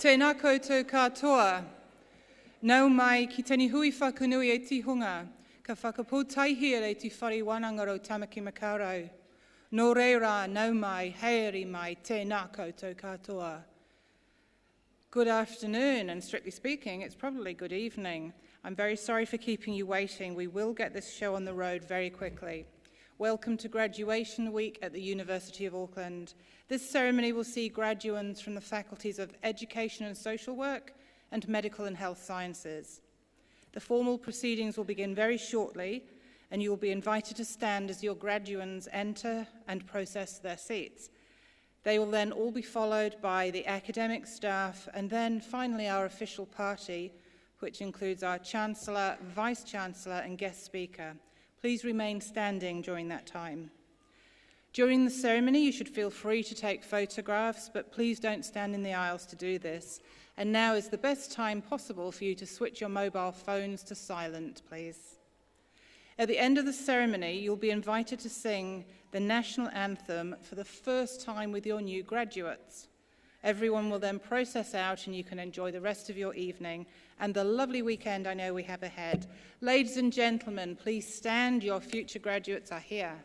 Tēnā koutou katoa. Nau mai ki tani hui whakanui e tihunga, ka whakapōtaihi e te whare wanangaro tamaki makarau. Nō reira nau mai, heiri mai, tēnā koutou katoa. Good afternoon, and strictly speaking, it's probably good evening. I'm very sorry for keeping you waiting. We will get this show on the road very quickly. Welcome to Graduation Week at the University of Auckland. This ceremony will see graduands from the faculties of Education and Social Work and Medical and Health Sciences. The formal proceedings will begin very shortly, and you will be invited to stand as your graduands enter and process their seats. They will then all be followed by the academic staff and then finally our official party, which includes our Chancellor, Vice-Chancellor and guest speaker. Please remain standing during that time. During the ceremony, you should feel free to take photographs, but please don't stand in the aisles to do this. And now is the best time possible for you to switch your mobile phones to silent, please. At the end of the ceremony, you'll be invited to sing the national anthem for the first time with your new graduates. Everyone will then process out and you can enjoy the rest of your evening and the lovely weekend I know we have ahead. Ladies and gentlemen, please stand. Your future graduates are here.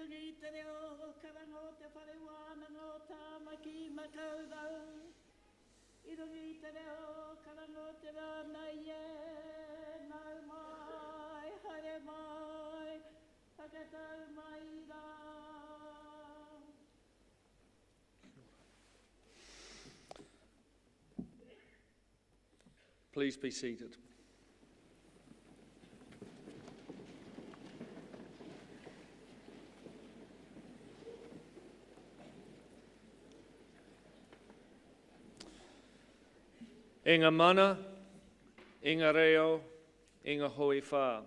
rungi te reo karango te whare wānanga o tāmaki makaurau. I rungi te reo karango te rānei e, nau mai, haere mai, whakatau mai rā. Please be seated. E ngā mana, e ngā reo, e ngā hoi whā.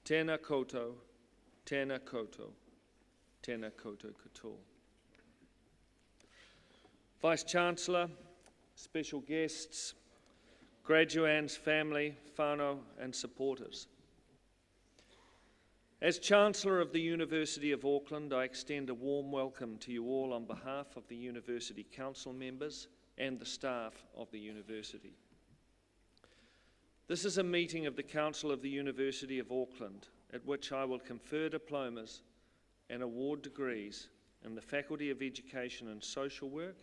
Tēnā koutou, tēnā koutou, tēnā koutou katoa. Vice-Chancellor, special guests, graduands, family, whānau and supporters. As Chancellor of the University of Auckland, I extend a warm welcome to you all on behalf of the University Council members and the staff of the University. This is a meeting of the Council of the University of Auckland, at which I will confer diplomas and award degrees in the Faculty of Education and Social Work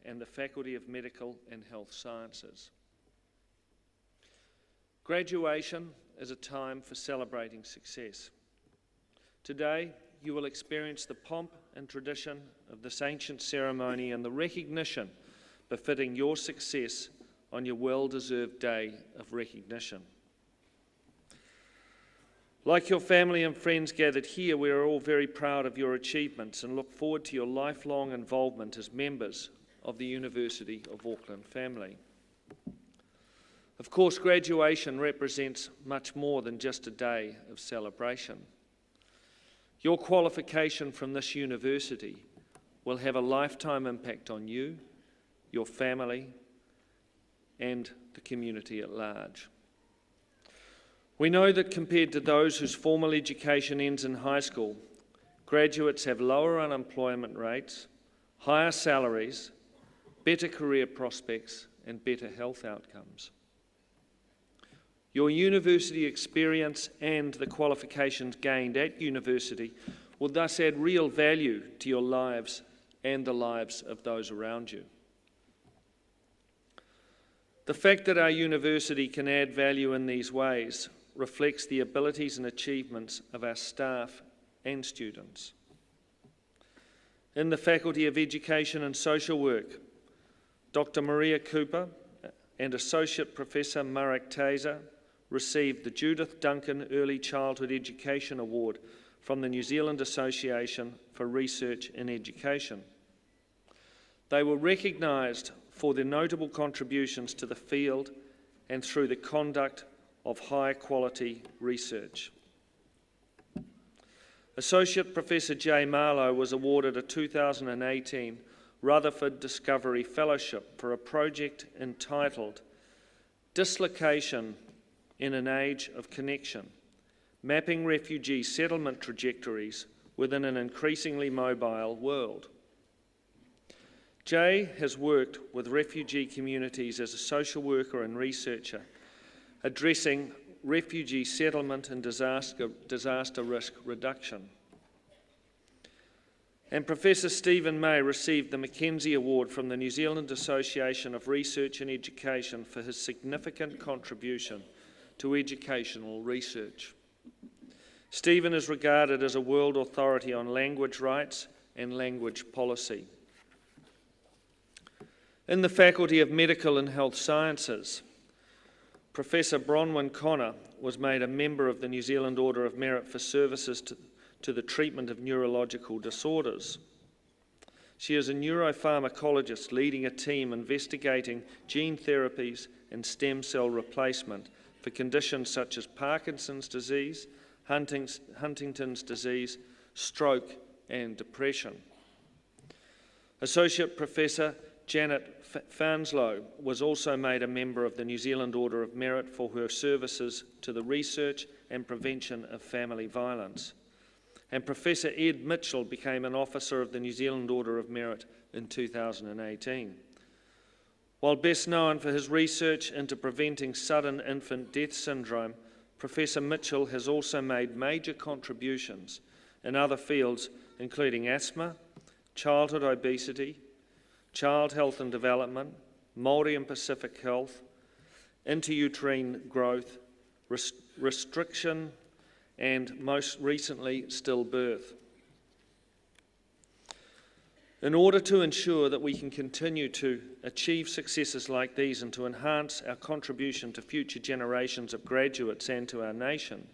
and the Faculty of Medical and Health Sciences. Graduation is a time for celebrating success. Today, you will experience the pomp and tradition of this ancient ceremony and the recognition befitting your success on your well-deserved day of recognition. Like your family and friends gathered here, we are all very proud of your achievements and look forward to your lifelong involvement as members of the University of Auckland family. Of course, graduation represents much more than just a day of celebration. Your qualification from this university will have a lifetime impact on you, your family, and the community at large. We know that compared to those whose formal education ends in high school, graduates have lower unemployment rates, higher salaries, better career prospects, and better health outcomes. Your university experience and the qualifications gained at university will thus add real value to your lives and the lives of those around you. The fact that our university can add value in these ways reflects the abilities and achievements of our staff and students. In the Faculty of Education and Social Work, Dr. Maria Cooper and Associate Professor Marek Taser received the Judith Duncan Early Childhood Education Award from the New Zealand Association for Research in Education. They were recognised for their notable contributions to the field and through the conduct of high-quality research. Associate Professor Jay Marlowe was awarded a 2018 Rutherford Discovery Fellowship for a project entitled Dislocation in an Age of Connection, Mapping Refugee Settlement Trajectories Within an Increasingly Mobile World. Jay has worked with refugee communities as a social worker and researcher, addressing refugee settlement and disaster risk reduction. And Professor Stephen May received the Mackenzie Award from the New Zealand Association of Research and Education for his significant contribution to educational research. Stephen is regarded as a world authority on language rights and language policy. In the Faculty of Medical and Health Sciences, Professor Bronwyn Connor was made a member of the New Zealand Order of Merit for services to the treatment of neurological disorders. She is a neuropharmacologist leading a team investigating gene therapies and stem cell replacement for conditions such as Parkinson's disease, Huntington's disease, stroke, and depression. Associate Professor Janet Fanslow was also made a member of the New Zealand Order of Merit for her services to the research and prevention of family violence. And Professor Ed Mitchell became an officer of the New Zealand Order of Merit in 2018. While best known for his research into preventing sudden infant death syndrome, Professor Mitchell has also made major contributions in other fields including asthma, childhood obesity, child health and development, Māori and Pacific health, intrauterine growth, restriction, and most recently, stillbirth. In order to ensure that we can continue to achieve successes like these and to enhance our contribution to future generations of graduates and to our nation,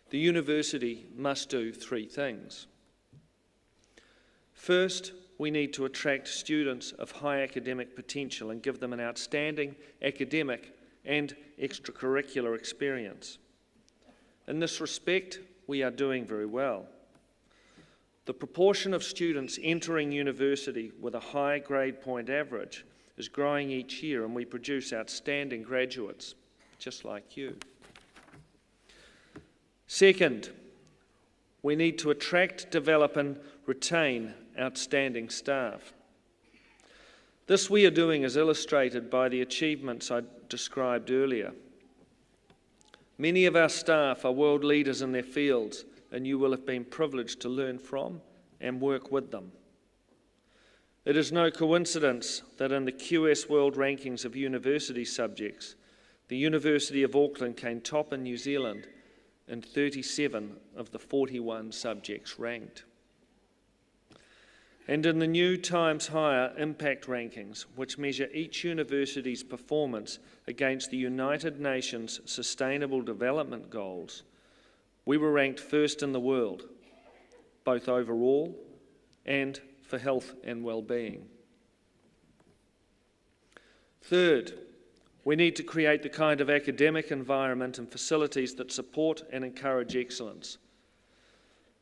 the university must do three things. First, we need to attract students of high academic potential and give them an outstanding academic and extracurricular experience. In this respect, we are doing very well. The proportion of students entering university with a high grade point average is growing each year, and we produce outstanding graduates, just like you. Second, we need to attract, develop and retain outstanding staff. This we are doing is illustrated by the achievements I described earlier. Many of our staff are world leaders in their fields, and you will have been privileged to learn from and work with them. It is no coincidence that in the QS World Rankings of University Subjects, the University of Auckland came top in New Zealand in 37 of the 41 subjects ranked. And in the new Times Higher Impact Rankings, which measure each university's performance against the United Nations Sustainable Development Goals, we were ranked first in the world, both overall and for health and well-being. Third, we need to create the kind of academic environment and facilities that support and encourage excellence.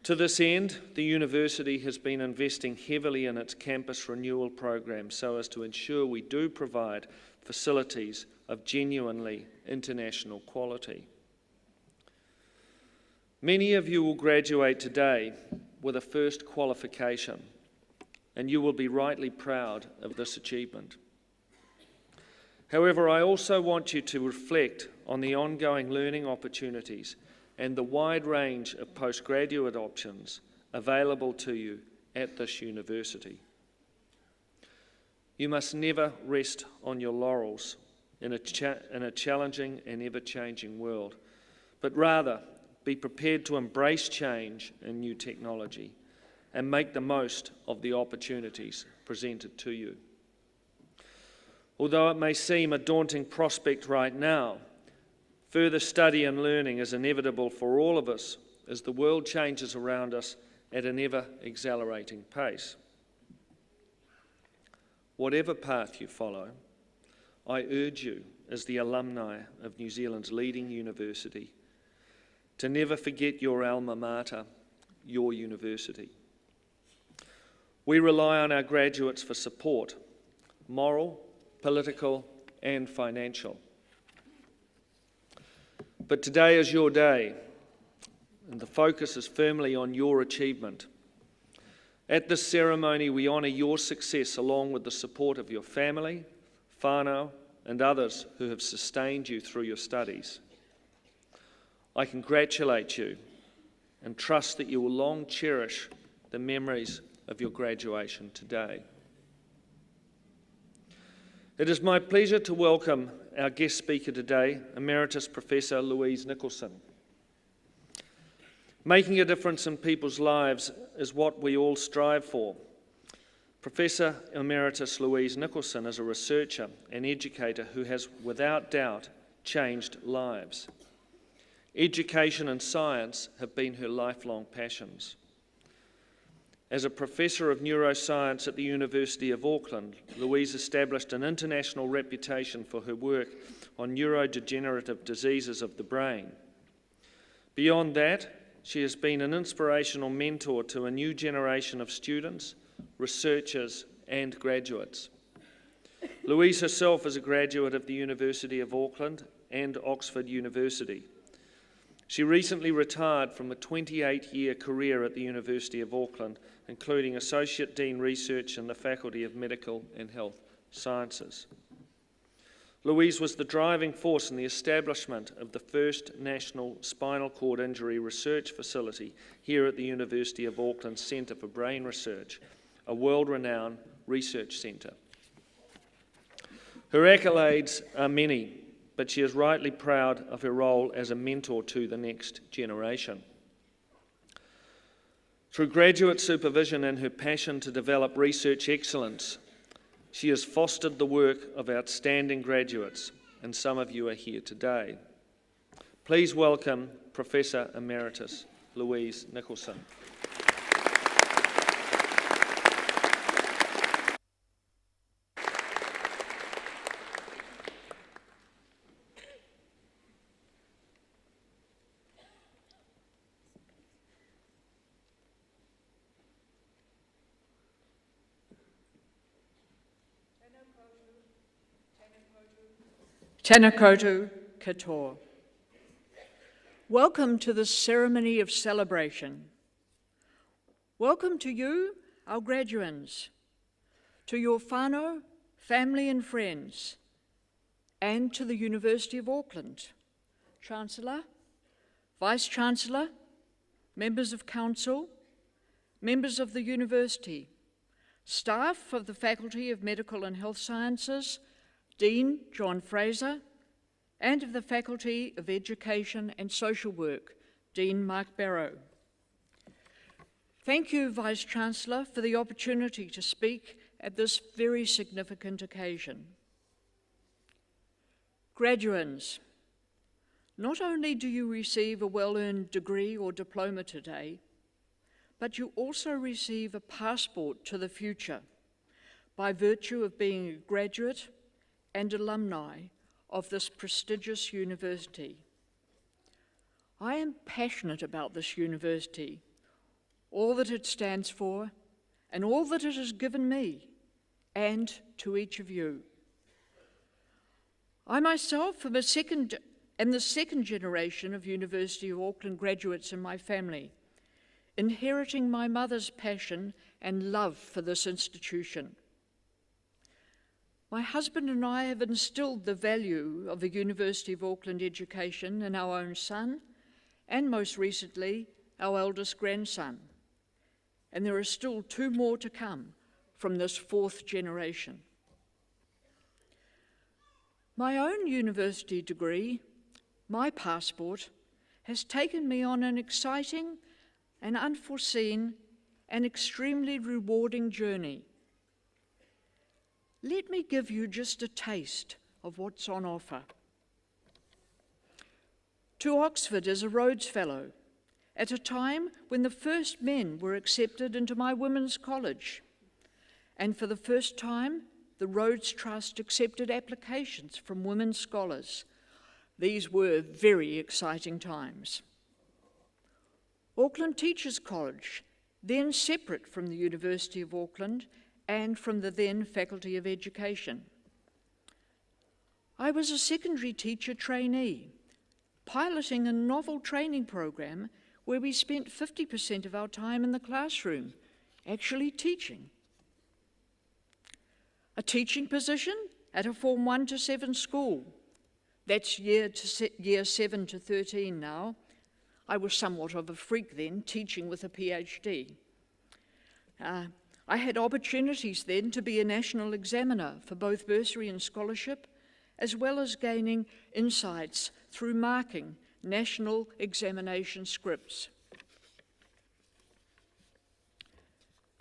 To this end, the university has been investing heavily in its campus renewal program so as to ensure we do provide facilities of genuinely international quality. Many of you will graduate today with a first qualification, and you will be rightly proud of this achievement. However, I also want you to reflect on the ongoing learning opportunities and the wide range of postgraduate options available to you at this university. You must never rest on your laurels in a challenging and ever-changing world, but rather be prepared to embrace change and new technology and make the most of the opportunities presented to you. Although it may seem a daunting prospect right now, further study and learning is inevitable for all of us as the world changes around us at an ever-accelerating pace. Whatever path you follow, I urge you, as the alumni of New Zealand's leading university, to never forget your alma mater, your university. We rely on our graduates for support, moral, political, and financial. But today is your day, and the focus is firmly on your achievement. At this ceremony, we honour your success along with the support of your family, whānau, and others who have sustained you through your studies. I congratulate you and trust that you will long cherish the memories of your graduation today. It is my pleasure to welcome our guest speaker today, Emeritus Professor Louise Nicholson. Making a difference in people's lives is what we all strive for. Professor Emeritus Louise Nicholson is a researcher and educator who has, without doubt, changed lives. Education and science have been her lifelong passions. As a professor of neuroscience at the University of Auckland, Louise established an international reputation for her work on neurodegenerative diseases of the brain. Beyond that, she has been an inspirational mentor to a new generation of students, researchers, and graduates. Louise herself is a graduate of the University of Auckland and Oxford University. She recently retired from a 28-year career at the University of Auckland, including Associate Dean Research in the Faculty of Medical and Health Sciences. Louise was the driving force in the establishment of the first National Spinal Cord Injury Research Facility here at the University of Auckland's Centre for Brain Research, a world-renowned research centre. Her accolades are many, but she is rightly proud of her role as a mentor to the next generation. Through graduate supervision and her passion to develop research excellence, she has fostered the work of outstanding graduates, and some of you are here today. Please welcome Professor Emeritus Louise Nicholson. Tēnā koutou katoa. Welcome to this ceremony of celebration. Welcome to you, our graduands, to your whānau, family and friends, and to the University of Auckland, Chancellor, Vice-Chancellor, members of Council, members of the University, staff of the Faculty of Medical and Health Sciences, Dean John Fraser, and of the Faculty of Education and Social Work, Dean Mark Barrow. Thank you, Vice-Chancellor, for the opportunity to speak at this very significant occasion. Graduands, not only do you receive a well-earned degree or diploma today, but you also receive a passport to the future by virtue of being a graduate and alumni of this prestigious university. I am passionate about this university, all that it stands for, and all that it has given me, and to each of you. I myself am the second generation of University of Auckland graduates in my family, inheriting my mother's passion and love for this institution. My husband and I have instilled the value of the University of Auckland education in our own son, and most recently, our eldest grandson. And there are still 2 more to come from this 4th generation. My own university degree, my passport, has taken me on an exciting and unforeseen and extremely rewarding journey. Let me give you just a taste of what's on offer. To Oxford as a Rhodes Fellow, at a time when the first men were accepted into my women's college, and for the first time, the Rhodes Trust accepted applications from women scholars. These were very exciting times. Auckland Teachers College, then separate from the University of Auckland and from the then Faculty of Education. I was a secondary teacher trainee, piloting a novel training program where we spent 50% of our time in the classroom, actually teaching. A teaching position at a Form 1 to 7 school. That's year 7 to 13 now. I was somewhat of a freak then, teaching with a PhD. I had opportunities then to be a national examiner for both bursary and scholarship, as well as gaining insights through marking national examination scripts.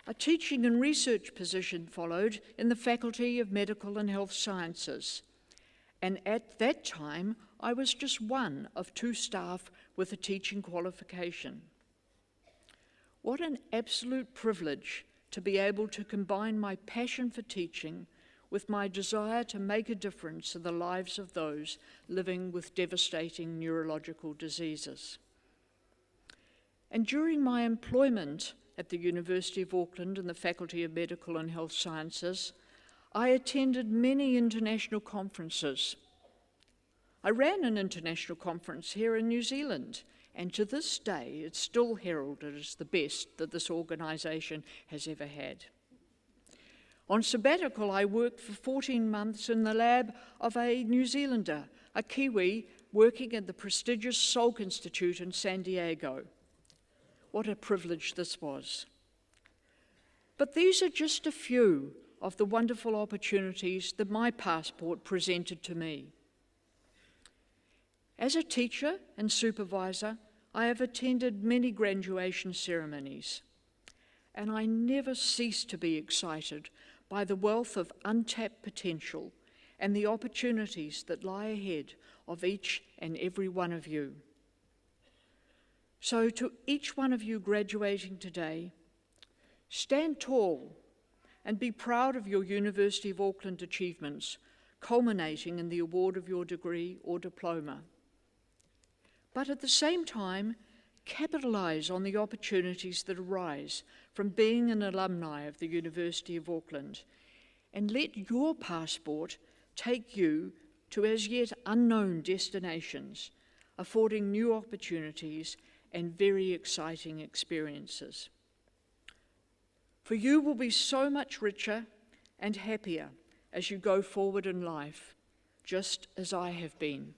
A teaching and research position followed in the Faculty of Medical and Health Sciences, and at that time I was just one of 2 staff with a teaching qualification. What an absolute privilege to be able to combine my passion for teaching with my desire to make a difference in the lives of those living with devastating neurological diseases. And during my employment at the University of Auckland in the Faculty of Medical and Health Sciences, I attended many international conferences. I ran an international conference here in New Zealand, and to this day it's still heralded as the best that this organisation has ever had. On sabbatical, I worked for 14 months in the lab of a New Zealander, a Kiwi, working at the prestigious Salk Institute in San Diego. What a privilege this was. But these are just a few of the wonderful opportunities that my passport presented to me. As a teacher and supervisor, I have attended many graduation ceremonies, and I never cease to be excited by the wealth of untapped potential and the opportunities that lie ahead of each and every one of you. So to each one of you graduating today, stand tall and be proud of your University of Auckland achievements, culminating in the award of your degree or diploma. But at the same time, capitalise on the opportunities that arise from being an alumni of the University of Auckland, and let your passport take you to as yet unknown destinations, affording new opportunities and very exciting experiences. For you will be so much richer and happier as you go forward in life, just as I have been.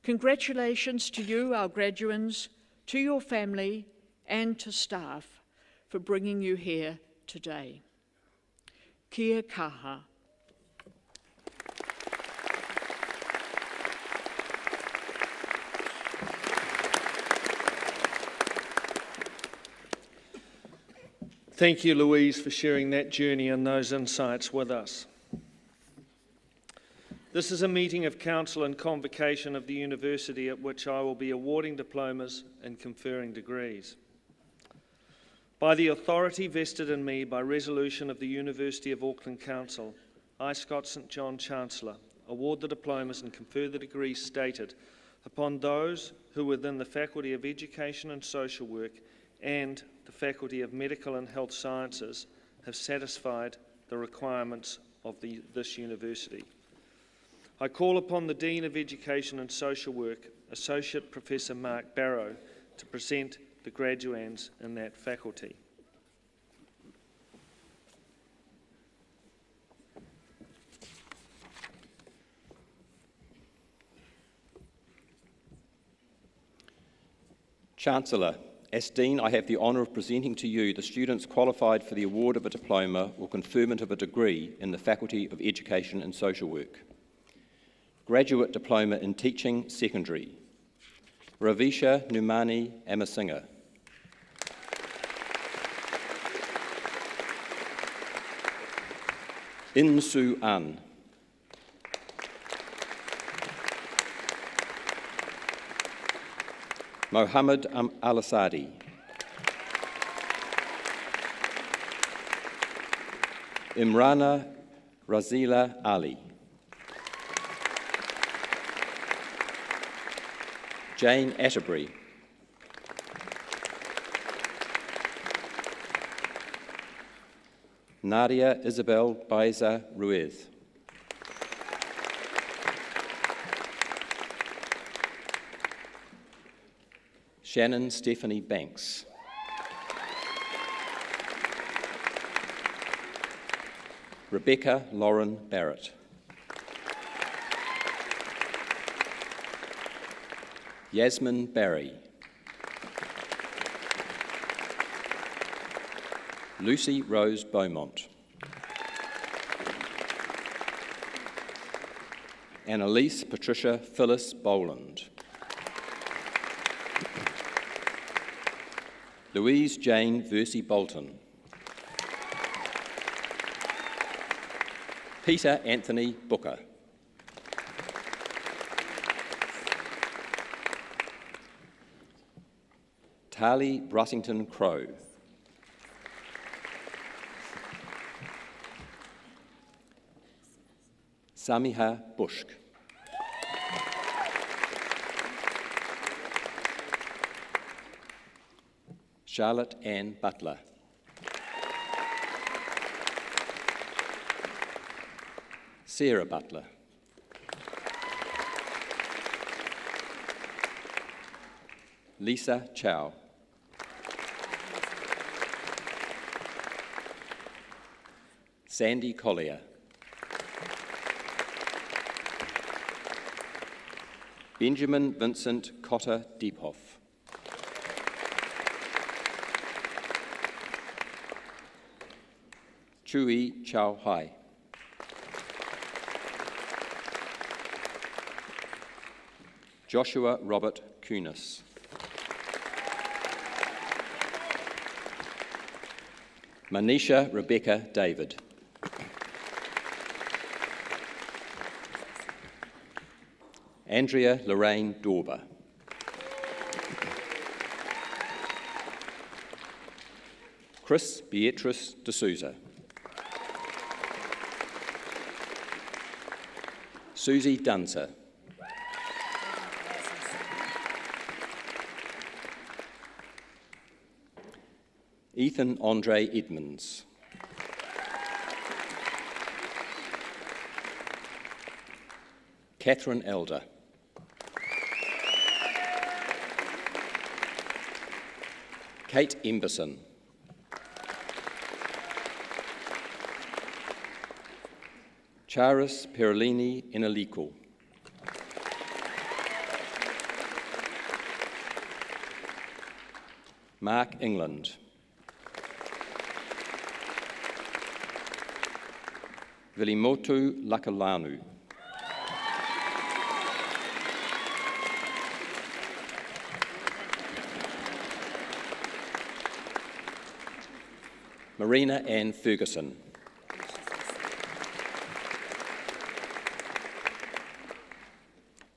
Congratulations to you, our graduands, to your family and to staff for bringing you here today. Kia kaha. Thank you, Louise, for sharing that journey and those insights with us. This is a meeting of council and convocation of the university at which I will be awarding diplomas and conferring degrees. By the authority vested in me by resolution of the University of Auckland Council, I, Scott St John Chancellor, award the diplomas and confer the degrees stated upon those who within the Faculty of Education and Social Work and the Faculty of Medical and Health Sciences have satisfied the requirements of this university. I call upon the Dean of Education and Social Work, Associate Professor Mark Barrow, to present the graduands in that faculty. Chancellor, as Dean, I have the honour of presenting to you the students qualified for the award of a diploma or conferment of a degree in the Faculty of Education and Social Work. Graduate Diploma in Teaching, Secondary, Ravisha Numani Amasinga. Insu An. Mohammed Al-Asadi. Imrana Razila Ali. Jane Atterbury. Nadia Isabel Baiza Ruiz. Shannon Stephanie Banks. Rebecca Lauren Barrett. Yasmin Barry. Lucy Rose Beaumont. Annalise Patricia Phyllis Boland. Louise Jane Versey Bolton. Peter Anthony Booker. Tali Brussington Crow. Samiha Bushk. Charlotte Ann Butler. Sarah Butler. Lisa Chow. Sandy Collier. Benjamin Vincent Cotter Diephoff. Chui Chow Hai. Joshua Robert Kunis. Manisha Rebecca David. Andrea Lorraine Dorber. Chris Beatrice de Souza. Susie Dunser. Ethan Andre Edmonds. Catherine Elder. Kate Emberson. Charis Perolini Inaliko. Mark England. Vilimotu Lakalanu. Marina Ann Ferguson.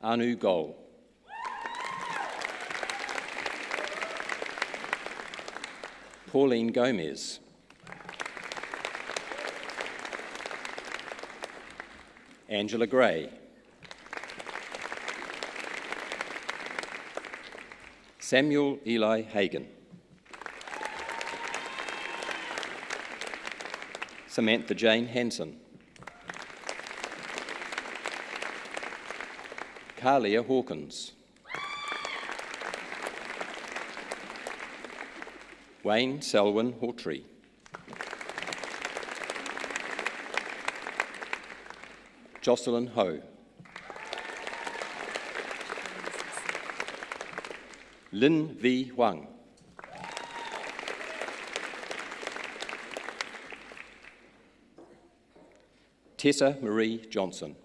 Anu Gol. Pauline Gomez. Angela Gray. Samuel Eli Hagan. Samantha Jane Hanson. Carlia Hawkins. Wayne Selwyn Hawtrey. Jocelyn Ho. Lin V. Huang. Tessa Marie Johnson.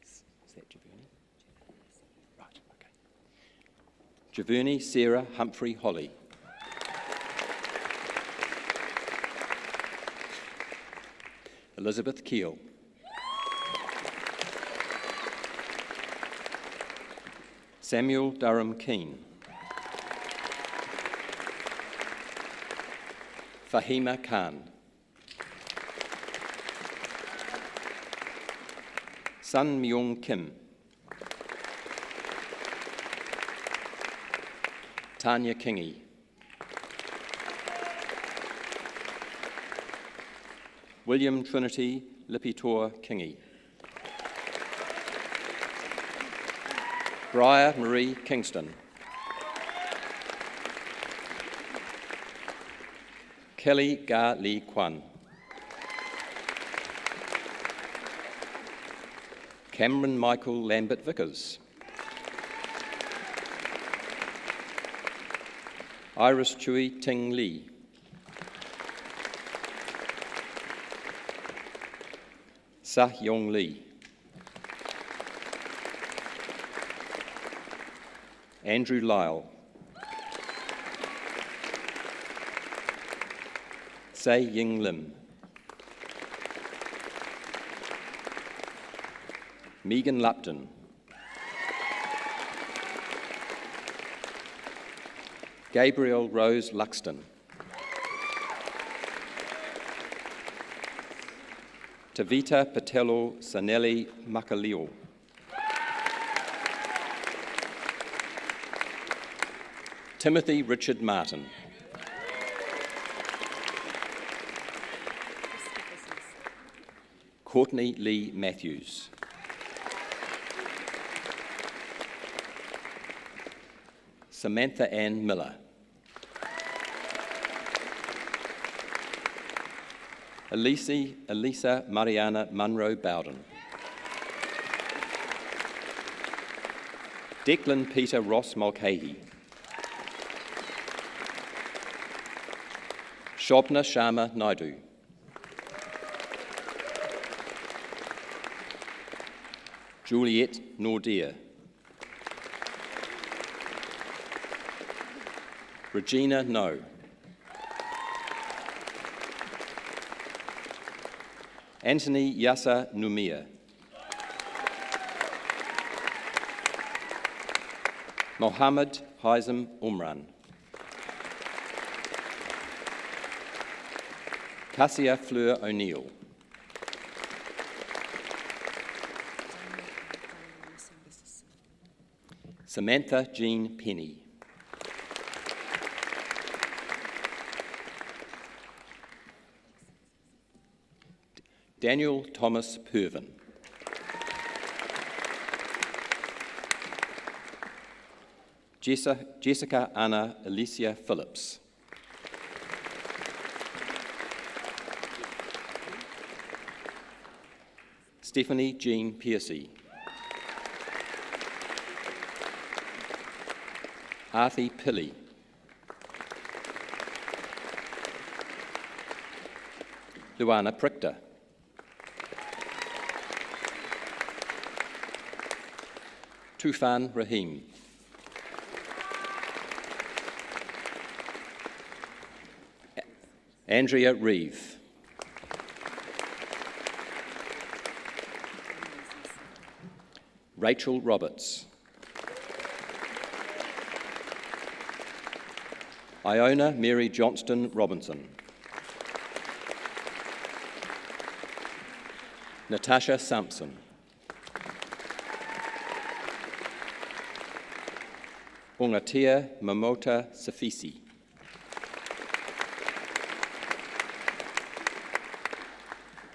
Is that Javerni? Right, okay. Javerni Sarah Humphrey Holly. Elizabeth Keel. Samuel Durham Keane. Fahima Khan. Sun Myung Kim. Tanya Kingy. William Trinity Lipitor Kingy. Briar Marie Kingston. Kelly Ga Lee Kwan. Cameron Michael Lambert Vickers. Iris Chui Ting Lee. Sah Yong Lee. Andrew Lyle. Say Ying Lim. Megan Lupton. Gabriel Rose Luxton. Tavita Patello Sanelli Makalio. Timothy Richard Martin. Courtney Lee Matthews. Samantha Ann Miller. Elisa Mariana Munro Bowden. Declan Peter Ross Mulcahy. Shobna Sharma Naidu. Juliet Nordeer. Regina No. Anthony Yassa Numia. Mohammed Haizam Umran. Cassia Fleur O'Neill. Samantha Jean Penny. Daniel Thomas Purvin. Jessica Anna Alicia Phillips. Stephanie Jean Piercy. Arthi Pilley. Luana Prichter. Tufan Rahim. Andrea Reeve. Rachel Roberts. Iona Mary Johnston Robinson. Natasha Sampson. Ongatia Mamota Safisi.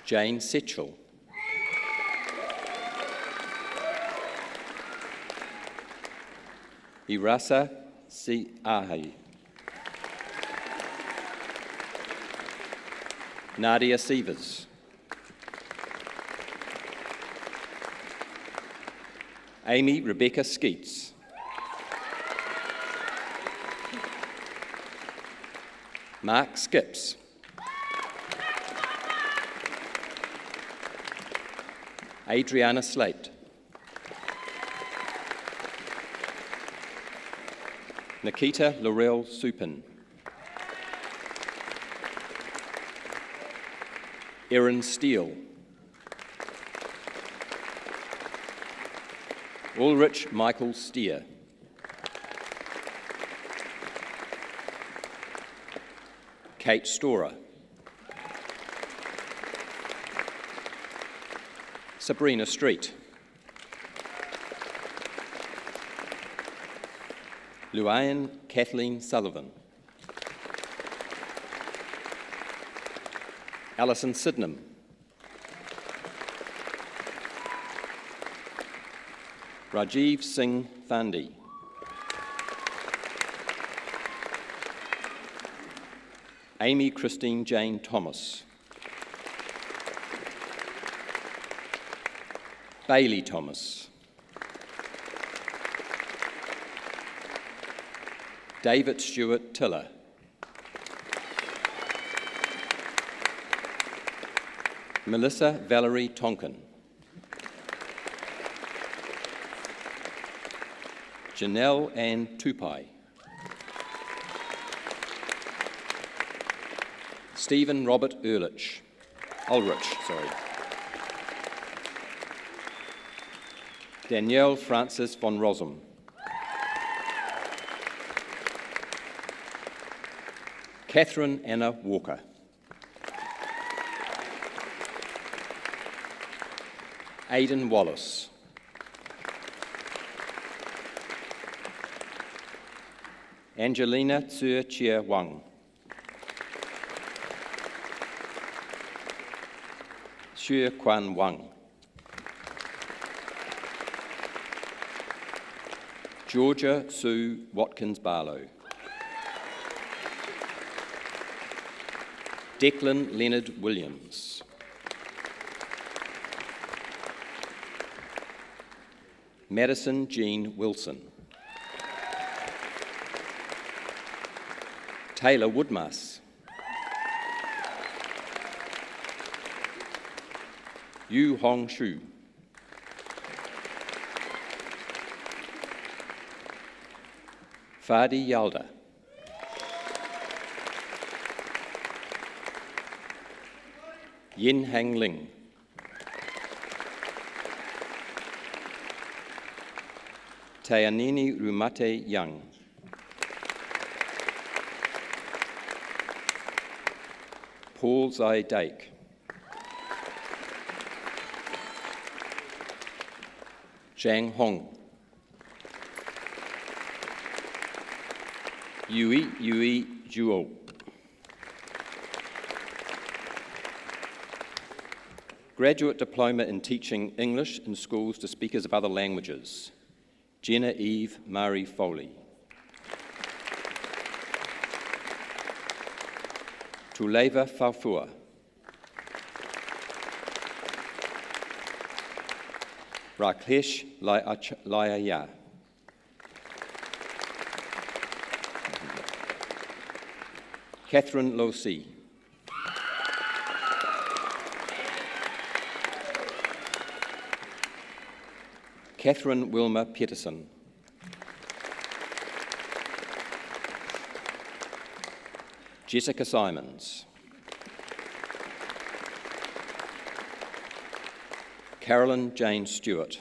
Jane Setchell. Irasa Si Ahi. Nadia Sievers. Amy Rebecca Skeets. Mark Skips. Adriana Slate. Nikita Laurel Supin. Erin Steele. Ulrich Michael Steer. Kate Storer. Sabrina Street. Luann Kathleen Sullivan. Alison Sydenham. Rajiv Singh Thandi. Amy Christine Jane Thomas. Bailey Thomas. David Stewart Tiller. Melissa Valerie Tonkin. Janelle Ann Tupai. Stephen Robert Ulrich. Danielle Francis von Rossum. Catherine Anna Walker. Aidan Wallace. Angelina Tse Chia Wang. Xue Quan Wang. Georgia Sue Watkins-Barlow. Declan Leonard Williams. Madison Jean Wilson. Taylor Woodmass. Yu Hong Shu. Fadi Yalda. Yin Hang Ling. Tayanini Rumate Young. Paul Zai Dake. Zhang Hong. Yui Zhuo. Graduate Diploma in Teaching English in Schools to Speakers of Other Languages. Jenna Eve Murray Foley. Tuleva Faufua. Rakesh Laaya. Catherine Losi. Catherine Wilma Peterson. Jessica Simons. Carolyn Jane Stewart.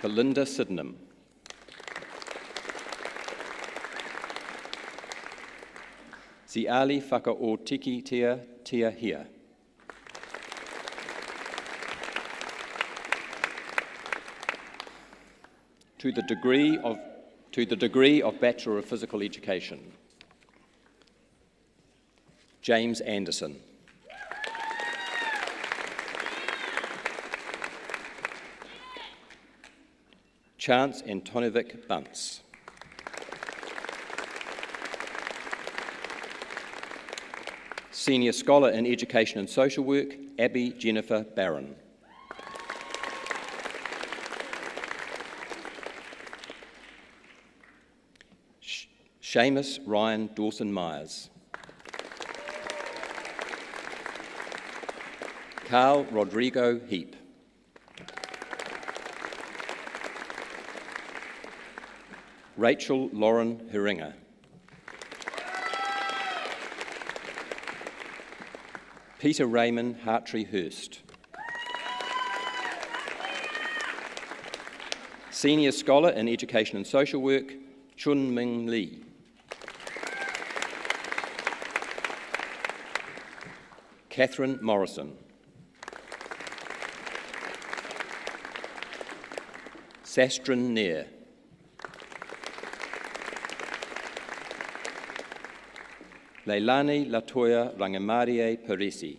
Belinda Sydenham. Ziali Whakaotiki Tia Hia. To the degree of Bachelor of Physical Education. James Anderson. Chance Antonovic Bunce. Senior Scholar in Education and Social Work, Abby Jennifer Barron. Seamus Ryan Dawson-Myers. Carl Rodrigo Heap. Rachel Lauren Heringa. Peter Raymond Hartree Hurst. Senior Scholar in Education and Social Work, Chun Ming Lee. Catherine Morrison. Sastrin Nair. Leilani Latoya Rangamarie Peresi.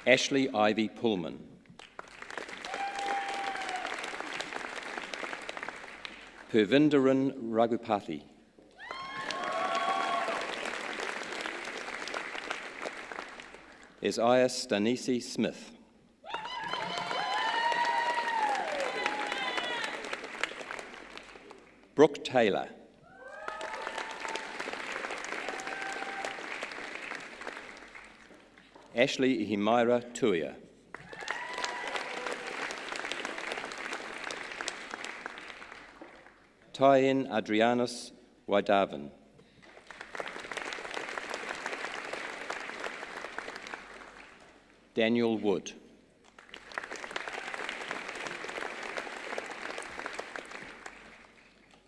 Ashley Ivy Pullman. Purvindaran Raghupathy. Isaiah Stanisi Smith. Brooke Taylor. Ashley Ihimira Tuia. Tyen Adrianus Waidavan. Daniel Wood.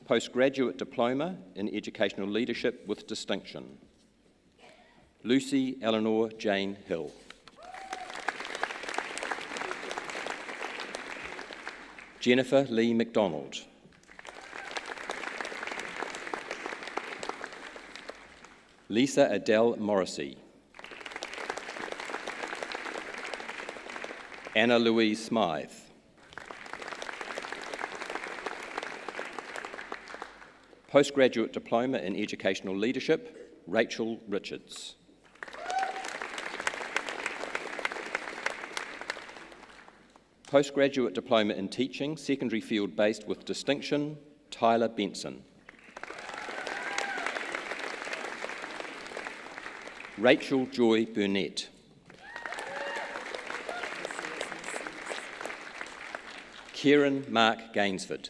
Postgraduate Diploma in Educational Leadership with Distinction. Lucy Eleanor Jane Hill. Jennifer Lee McDonald. Lisa Adele Morrissey. Anna Louise Smythe. Postgraduate Diploma in Educational Leadership, Rachel Richards. Postgraduate Diploma in Teaching, Secondary Field Based with Distinction, Tyler Benson. Rachel Joy Burnett. Kieran Mark Gainsford.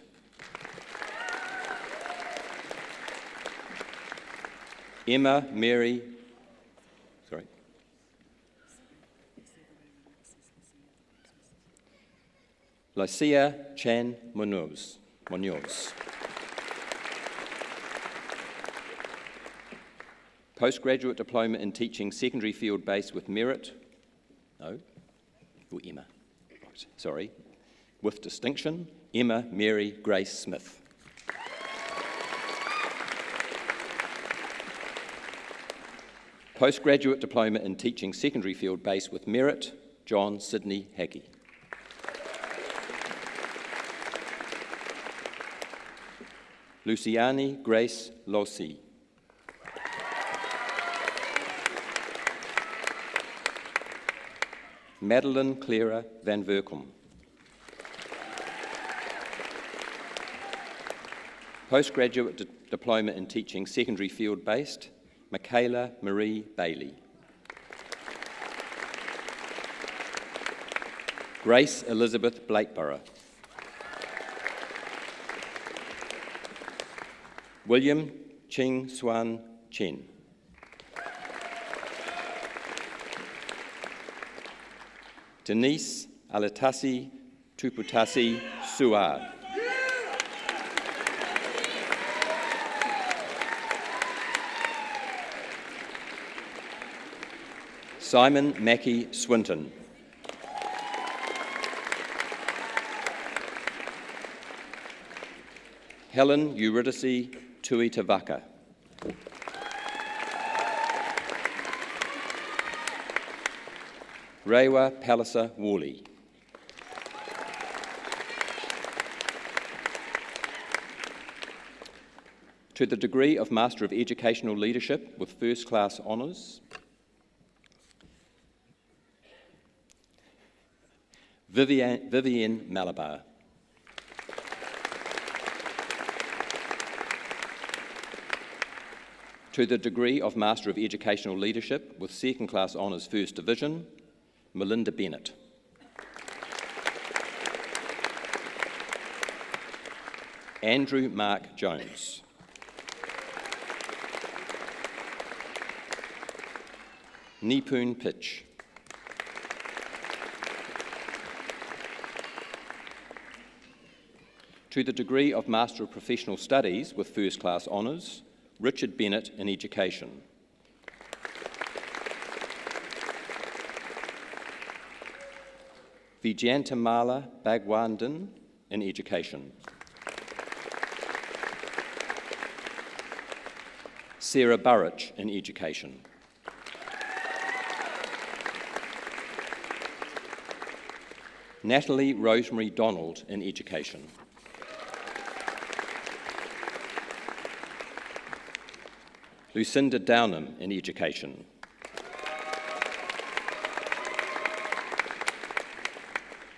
Emma Mary, Lycia Chan Munoz. Postgraduate Diploma in Teaching, Secondary Field Based with Merit, Emma, sorry, with Distinction, Emma Mary Grace Smith. Postgraduate Diploma in Teaching, Secondary Field Based with Merit, John Sidney Hackey. Luciani Grace Lossi. Madeline Clara van Verkom. Postgraduate Diploma in Teaching, Secondary Field Based, Michaela Marie Bailey. Grace Elizabeth Blakeborough. William Ching Swan Chen. Denise Alatasi Tuputasi Suar. Simon Mackey Swinton. Helen Eurydice Tuitavaka. Rewa Palisa Worley. To the degree of Master of Educational Leadership with First Class Honours, Vivienne Malabar. To the degree of Master of Educational Leadership with Second Class Honours First Division, Melinda Bennett. Andrew Mark Jones. Nipun Pitch. To the degree of Master of Professional Studies with First Class Honours, Richard Bennett in Education. Vijayantamala Bhagwandan in Education. Sarah Burrich in Education. Natalie Rosemary Donald in Education. Lucinda Downham in Education.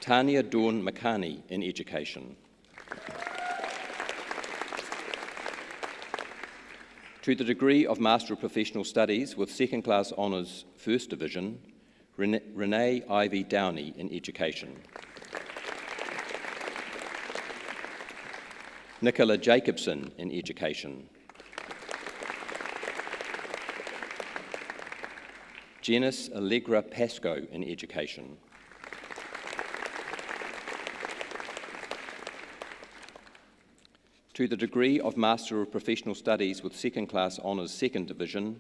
Tania Dawn McCarney in Education. To the degree of Master of Professional Studies with Second Class Honours First Division, Renee Ivy Downey in Education. Nicola Jacobson in Education. Janice Allegra Pascoe in Education. To the degree of Master of Professional Studies with Second Class Honours Second Division,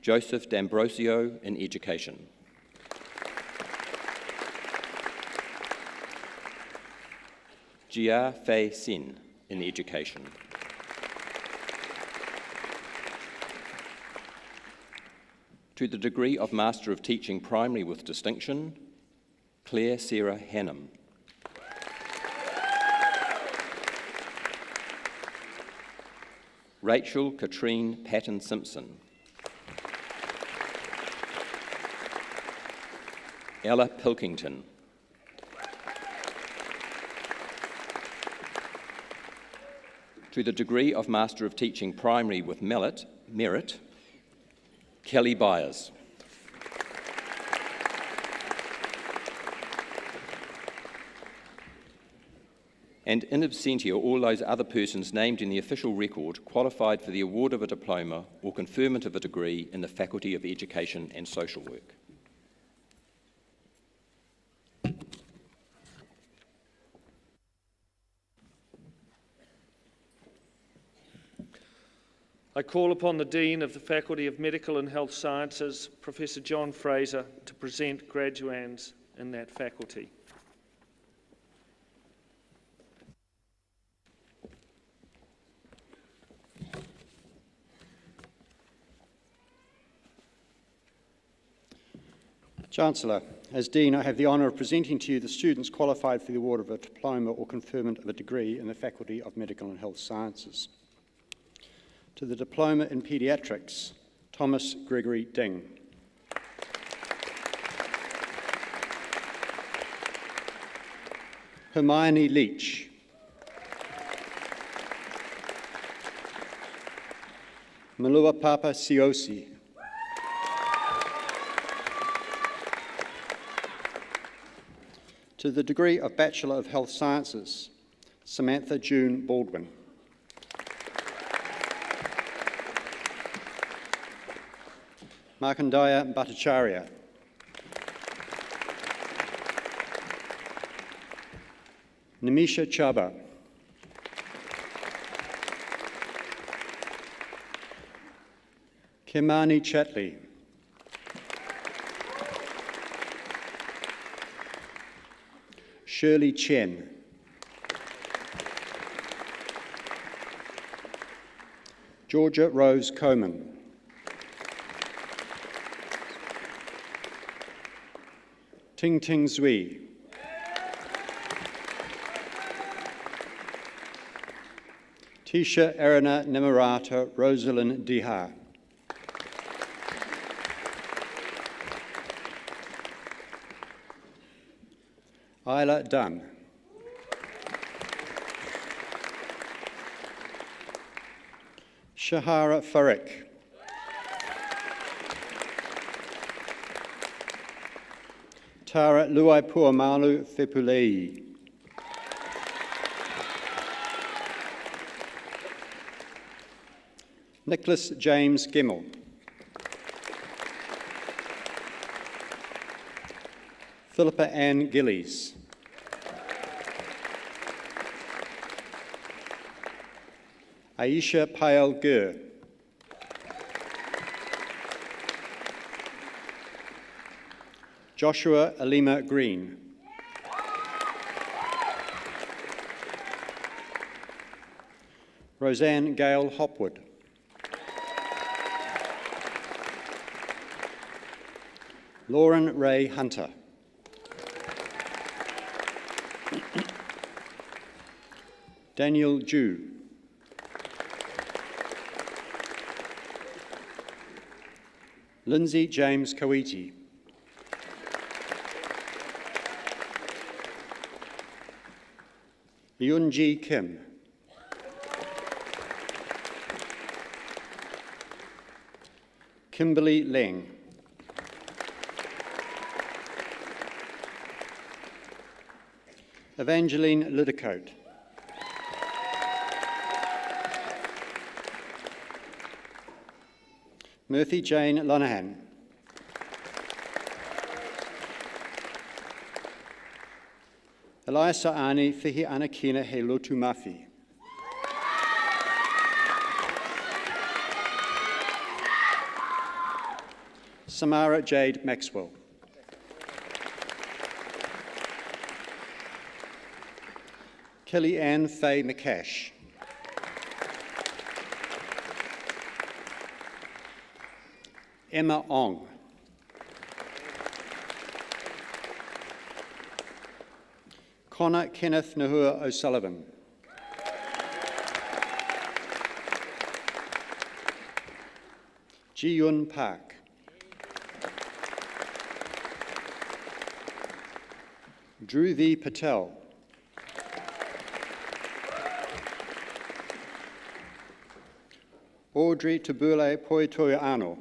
Joseph D'Ambrosio in Education. Jia Fei Sin in Education. To the degree of Master of Teaching Primary with Distinction, Claire Sarah Hannam. Rachel Katrine Patton Simpson. Ella Pilkington. To the degree of Master of Teaching Primary with Merit, Kelly Byers. And in absentia, all those other persons named in the official record qualified for the award of a diploma or conferment of a degree in the Faculty of Education and Social Work. I call upon the Dean of the Faculty of Medical and Health Sciences, Professor John Fraser, to present graduands in that faculty. Chancellor, as Dean, I have the honour of presenting to you the students qualified for the award of a diploma or conferment of a degree in the Faculty of Medical and Health Sciences. To the Diploma in Paediatrics, Thomas Gregory Ding. Hermione Leach. Malua Papa Siosi. To the degree of Bachelor of Health Sciences, Samantha June Baldwin. Markandeya Bhattacharya. Nimisha Chaba. Kimani Chatley. Shirley Chen. Georgia Rose Coman. Ting Ting Zui. Tisha Erina Nemarata Rosalind Diha. Isla Dunn. Shahara Farik. Tara Luaipuamalu Fepulei. Nicholas James Gimmel. Philippa Ann Gillies. Aisha Pael Gur. Joshua Alima Green. Roseanne Gale Hopwood. Lauren Ray Hunter. Daniel Jew. Lindsay James Kawiti. Yunji Kim. Kimberly Leng. Evangeline Lidicote. Murphy Jane Lonahan. Eliasa Ani Fihi Anakina He Lotu Mafi. Samara Jade Maxwell. Kelly Ann Faye McCash. Emma Ong. Connor Kenneth Nahua O'Sullivan. Ji-Yun Park. Drew V. Patel. Audrey Tabule Poitoiano.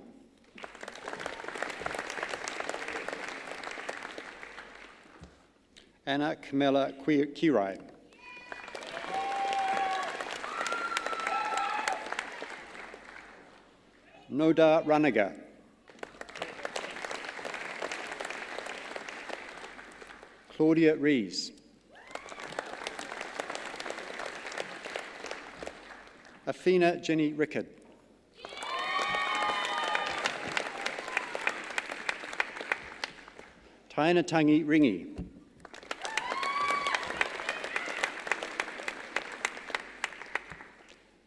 Anna Camilla Kirai. Noda Ranaga. Claudia Rees. Afina Jenny Rickard. Tainatangi Ringi.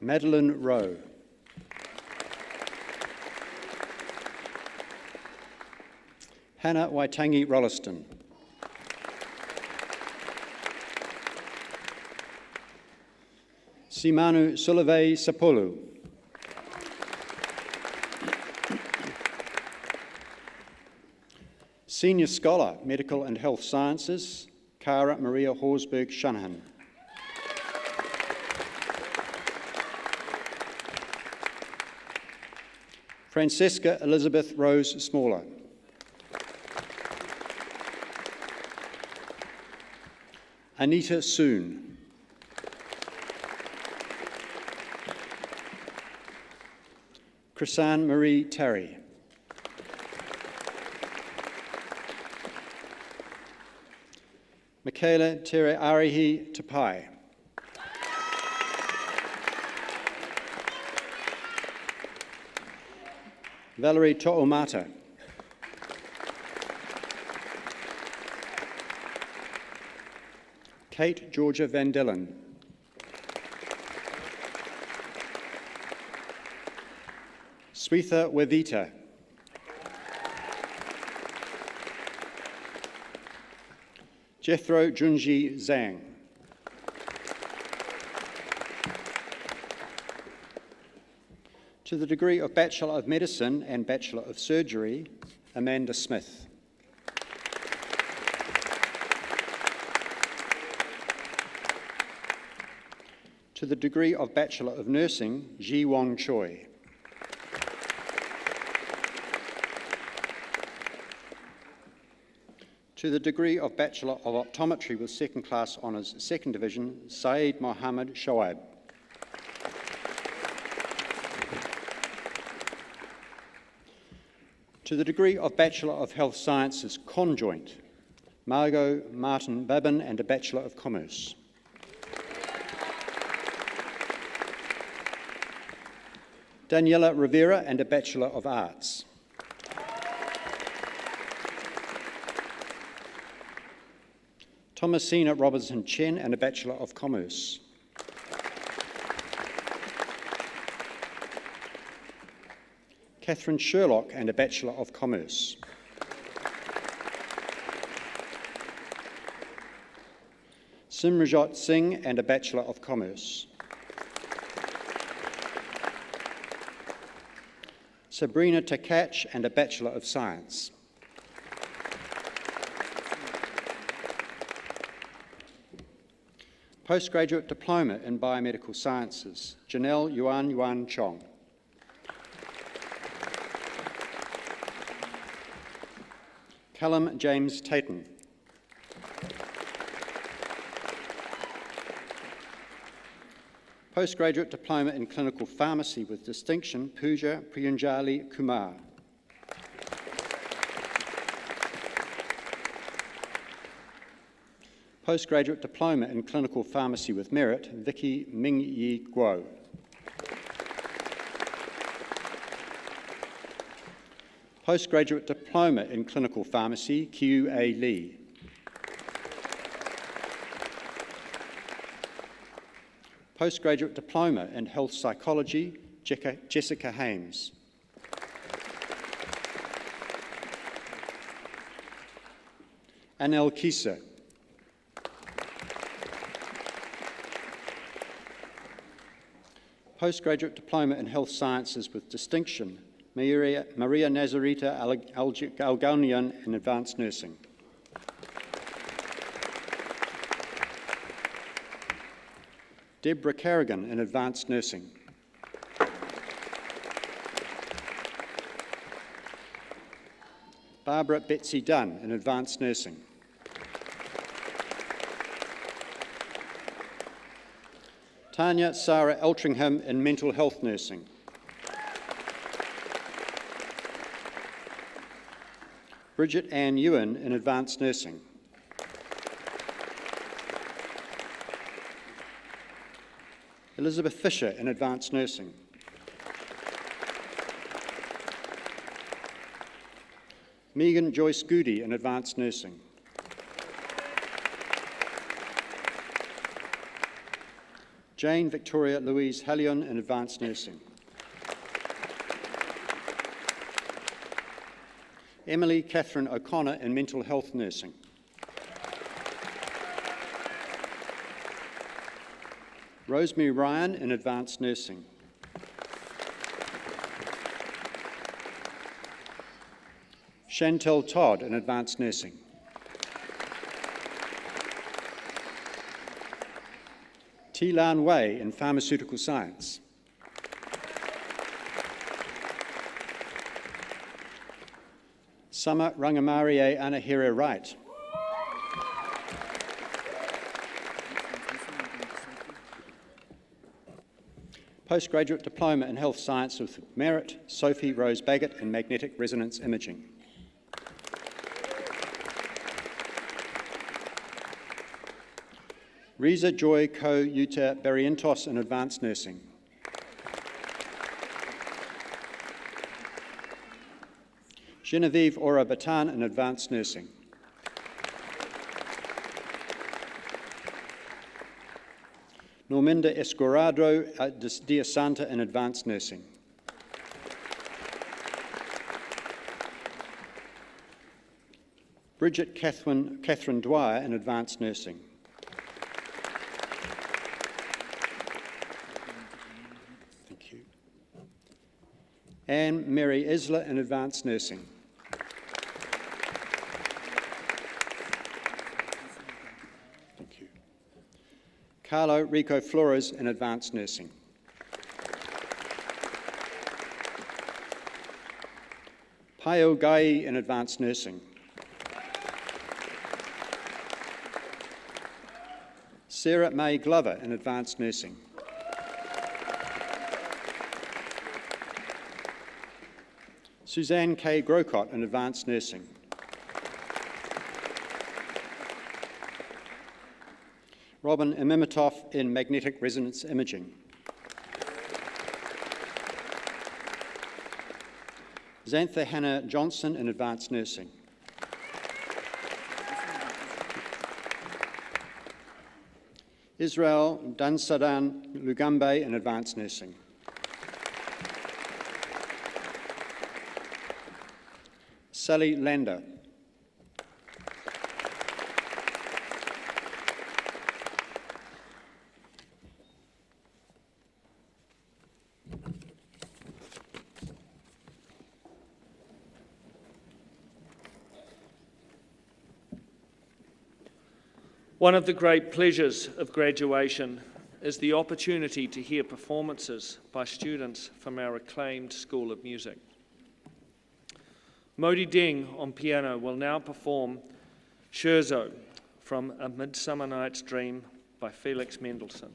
Madeline Rowe. Hannah Waitangi Rolliston. Simanu Sullivan Sapolu. Senior Scholar, Medical and Health Sciences, Cara Maria Horsberg Shanahan. Francesca Elizabeth Rose Smaller. Anita Soon. Chrisanne Marie Terry. Michaela Tere Arihi Tapai. Valerie To'omata. Kate Georgia Van Dillon. Swetha Wavita. Jethro Junji Zhang. To the degree of Bachelor of Medicine and Bachelor of Surgery, Amanda Smith. To the degree of Bachelor of Nursing, Ji Wong Choi. To the degree of Bachelor of Optometry with Second Class Honours, Second Division, Saeed Mohammed Shoaib. To the degree of Bachelor of Health Sciences, Conjoint, Margot Martin Babin and a Bachelor of Commerce. Daniela Rivera and a Bachelor of Arts. Thomasina Robertson Chen and a Bachelor of Commerce. Catherine Sherlock and a Bachelor of Commerce. Simrajot Singh and a Bachelor of Commerce. Sabrina Takach and a Bachelor of Science. Postgraduate Diploma in Biomedical Sciences, Janelle Yuan Chong. Callum James Tatum. Postgraduate Diploma in Clinical Pharmacy with Distinction, Pooja Priyanjali Kumar. Postgraduate Diploma in Clinical Pharmacy with Merit, Vicky Ming-Yi Guo. Postgraduate Diploma in Clinical Pharmacy, Q.A. Lee. Postgraduate Diploma in Health Psychology, Jessica Hames. Anel Kisa. Postgraduate Diploma in Health Sciences with distinction, Maria Nazarita Algonian in Advanced Nursing. Deborah Carrigan in Advanced Nursing. Barbara Betsy Dunn in Advanced Nursing. Tanya Sarah Eltringham in Mental Health Nursing. Bridget Ann Ewan in Advanced Nursing. Elizabeth Fisher in Advanced Nursing. Megan Joyce Goody in Advanced Nursing. Jane Victoria Louise Hallion in Advanced Nursing. Emily Catherine O'Connor in Mental Health Nursing. Rosemary Ryan in Advanced Nursing. Chantel Todd in Advanced Nursing. Tilan Wei in Pharmaceutical Science. Summer Rangamarie Anahira Wright. Postgraduate Diploma in Health Science with Merit, Sophie Rose Baggett in Magnetic Resonance Imaging. Riza Joy Ko Yuta Barrientos in Advanced Nursing. Genevieve Ora Batan in Advanced Nursing. Norminda Escorado Dia Santa in Advanced Nursing. Bridget Catherine Dwyer in Advanced Nursing. Thank you. Anne Mary Isler in Advanced Nursing. Thank you. Carlo Rico Flores in Advanced Nursing. Payo Gai in Advanced Nursing. Sarah May Glover in Advanced Nursing. Suzanne K. Grocott in Advanced Nursing. Robin Imimitov in Magnetic Resonance Imaging. Xantha Hannah Johnson in Advanced Nursing. Israel Dansadan Lugambe in Advanced Nursing. Sally Lander. One of the great pleasures of graduation is the opportunity to hear performances by students from our acclaimed School of Music. Modi Deng on piano will now perform Scherzo from A Midsummer Night's Dream by Felix Mendelssohn.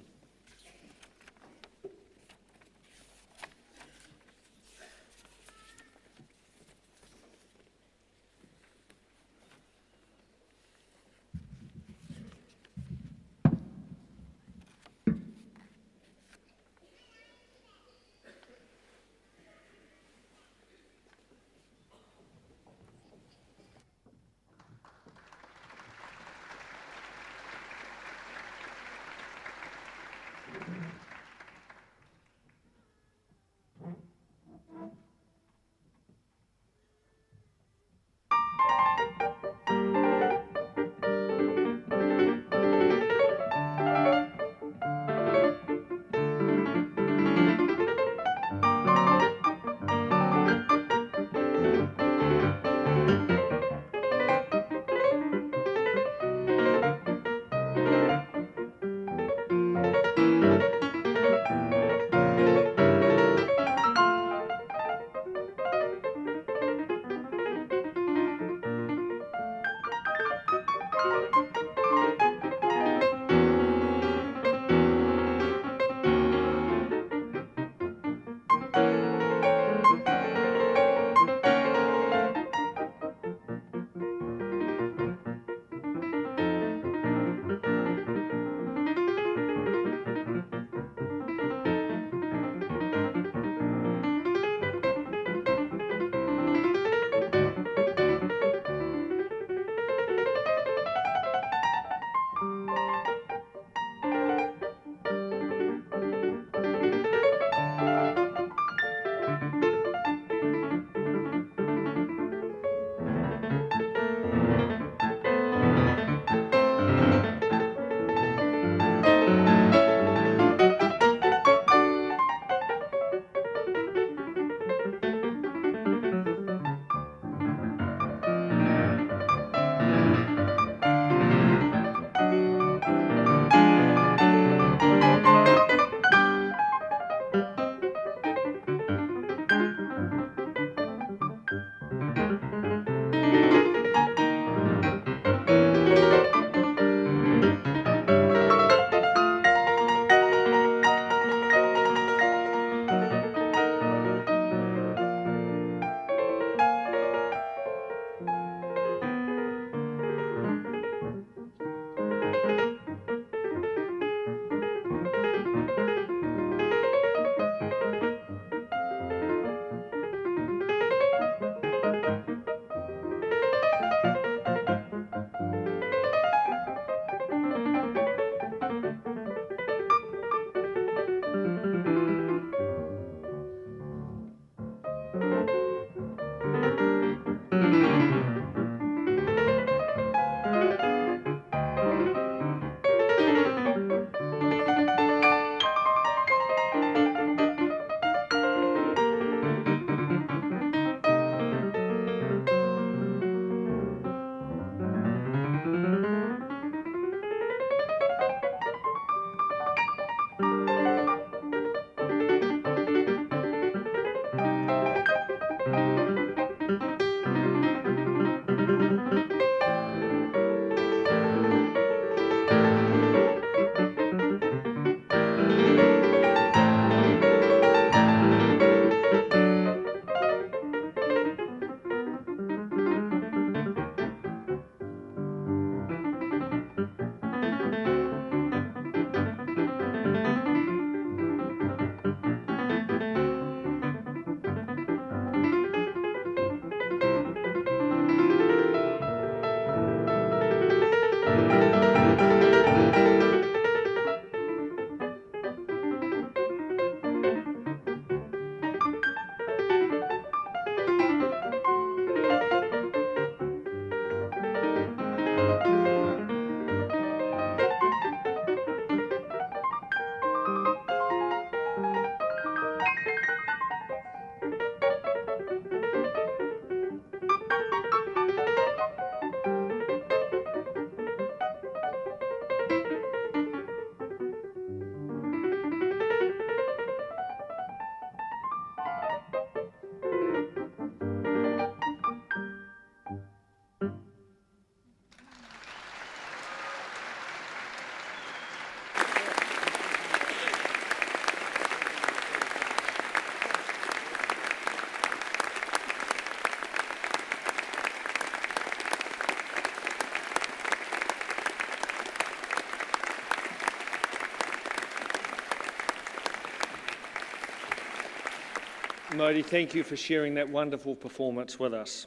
Modi, thank you for sharing that wonderful performance with us.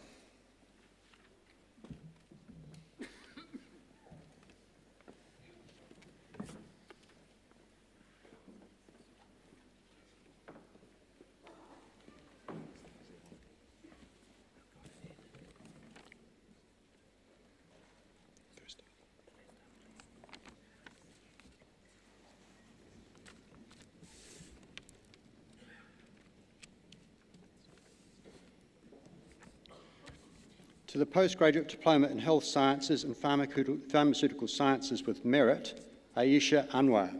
To the Postgraduate Diploma in Health Sciences and Pharmaceutical Sciences with Merit, Aisha Anwar.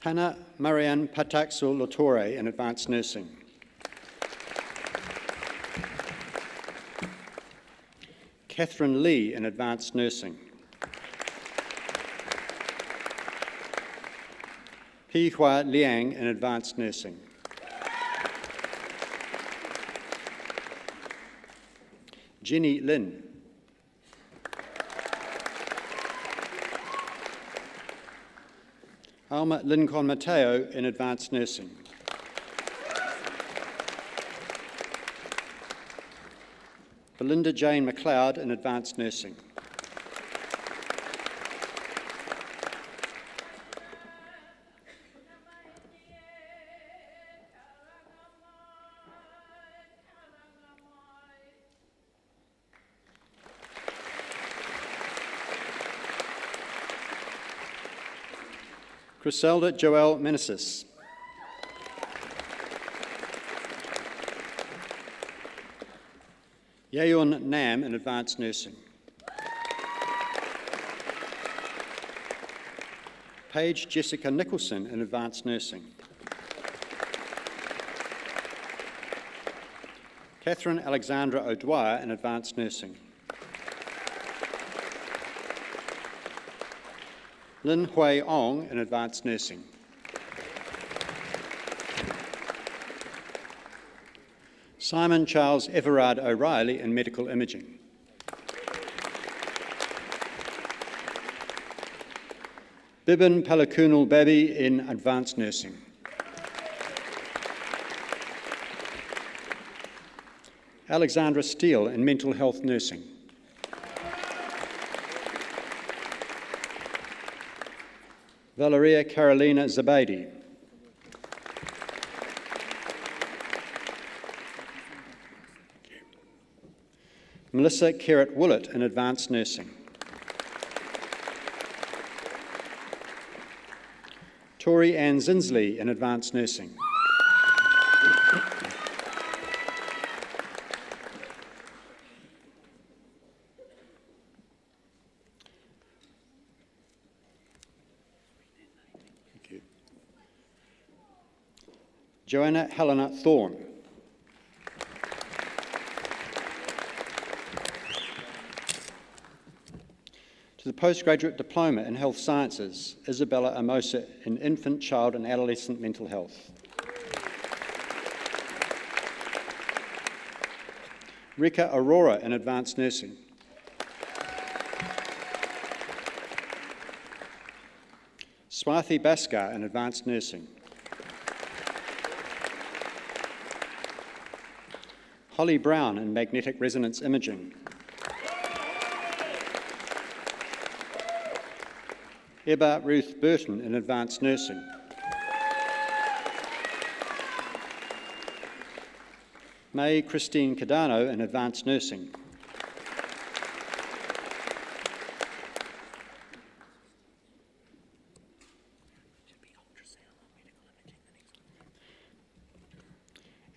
Hannah Marianne Pataksul Lotore in Advanced Nursing. Catherine Lee in Advanced Nursing. Pi Hua Liang in Advanced Nursing. Jenny Lin. Alma Lincoln Mateo in Advanced Nursing. Belinda Jane McLeod in Advanced Nursing. Griselda Joelle Meneses. Yeon Nam in Advanced Nursing. Paige Jessica Nicholson in Advanced Nursing. Catherine Alexandra O'Dwyer in Advanced Nursing. Lin Hui Ong in Advanced Nursing. Simon Charles Everard O'Reilly in Medical Imaging. Bibin Palakunal Babi in Advanced Nursing. Alexandra Steele in Mental Health Nursing. Valeria Carolina Zabaidi. Melissa Kerrett Willett in Advanced Nursing. Tori Ann Zinsley in Advanced Nursing. Joanna Helena Thorne. To the Postgraduate Diploma in Health Sciences, Isabella Amosa in Infant, Child and Adolescent Mental Health. Rika Aurora in Advanced Nursing. Swathi Bhaskar in Advanced Nursing. Holly Brown in Magnetic Resonance Imaging. Ebba Ruth Burton in Advanced Nursing. May Christine Cadano in Advanced Nursing.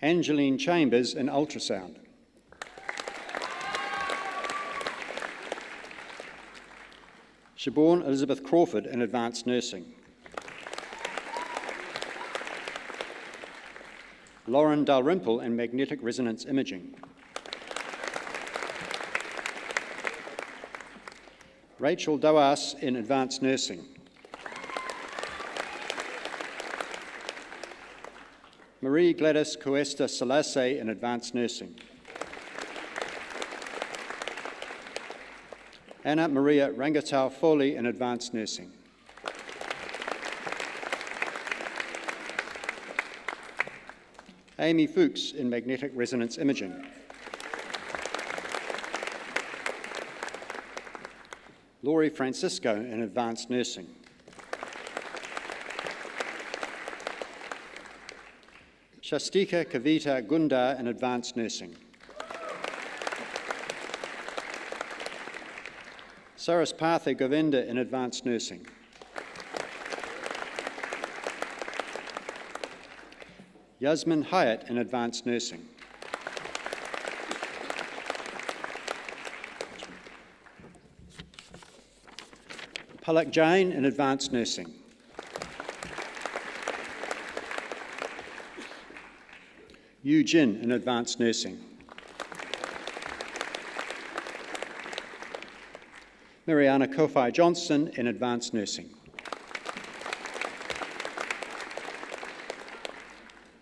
Angeline Chambers in Ultrasound. Siobhan Elizabeth Crawford in Advanced Nursing. Lauren Dalrymple in Magnetic Resonance Imaging. Rachel Doas in Advanced Nursing. Marie Gladys Cuesta Salase in Advanced Nursing. Anna Maria Rangatau Foley in Advanced Nursing. Amy Fuchs in magnetic resonance imaging. Laurie Francisco in advanced nursing. Shastika Kavita Gundar in advanced nursing. Saraspatha Govinda in advanced nursing. Yasmin Hyatt in advanced nursing. Palak Jain in advanced nursing. Yu Jin in advanced nursing. Mariana Kofi Johnson in advanced nursing.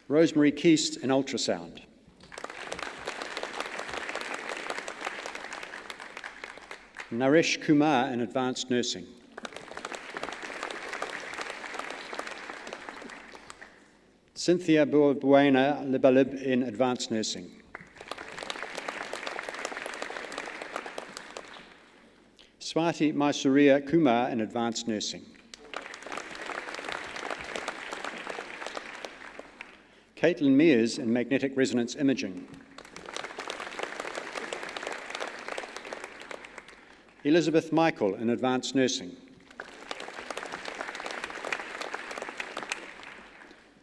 Rosemary Keast in ultrasound. Naresh Kumar in advanced nursing. Cynthia Buena Libalib in advanced nursing. Swati Maisuria Kumar in advanced nursing. Caitlin Mears in magnetic resonance imaging. Elizabeth Michael in advanced nursing.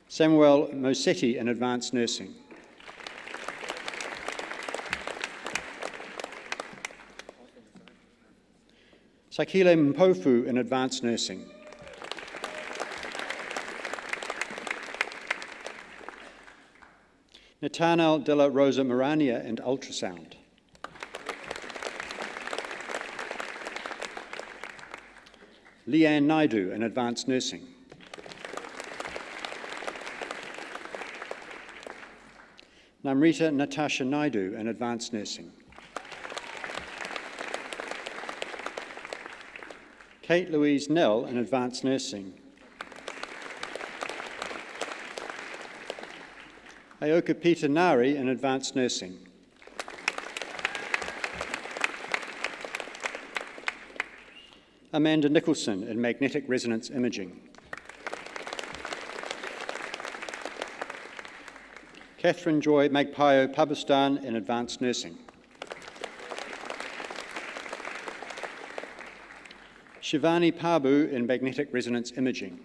Samuel Mosetti in advanced nursing. Sakile Mpofu in advanced nursing. Nathaniel de la Rosa Morania in ultrasound. Leanne Naidu in advanced nursing. Namrita Natasha Naidu in advanced nursing. Kate Louise Nell in advanced nursing. Aoka Peter Nari in advanced nursing. Amanda Nicholson in magnetic resonance imaging. Catherine Joy Magpayo Pabustan in advanced nursing. Shivani Pabu in magnetic resonance imaging.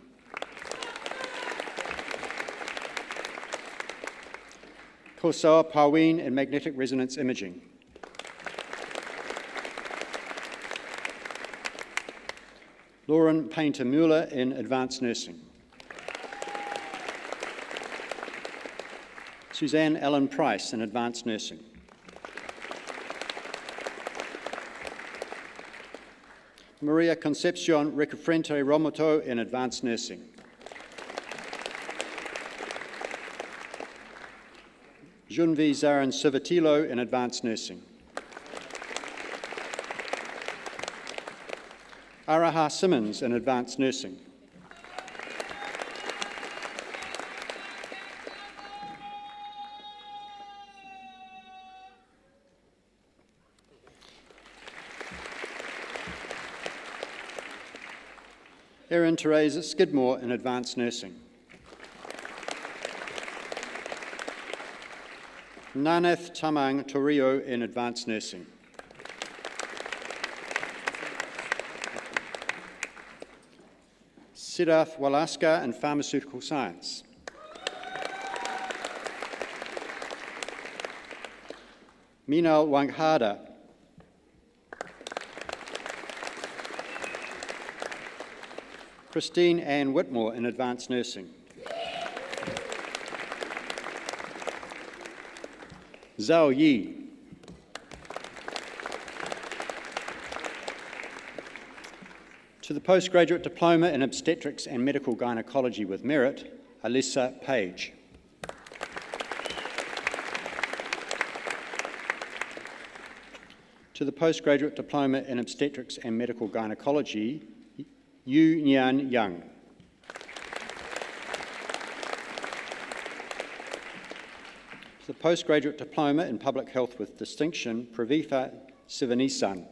Kosawa Parween in magnetic resonance imaging. Lauren Painter-Mueller in advanced nursing. Suzanne Ellen Price in advanced nursing. Maria Concepcion Recufrente Romoto in advanced nursing. Junvi Zaran Civatilo in advanced nursing. Araha Simmons in advanced nursing. Erin Theresa Skidmore in advanced nursing. Naneth Tamang Torio in advanced nursing. Siddharth Walaska in pharmaceutical science. Minal Wanghada. Christine Ann Whitmore in advanced nursing. Zhao Yi. To the postgraduate diploma in obstetrics and medical gynecology with merit, Alyssa Page. To the postgraduate diploma in obstetrics and medical gynecology, Yu Nyan Yang. To the Postgraduate Diploma in Public Health with Distinction, Pravifa Sivanisan.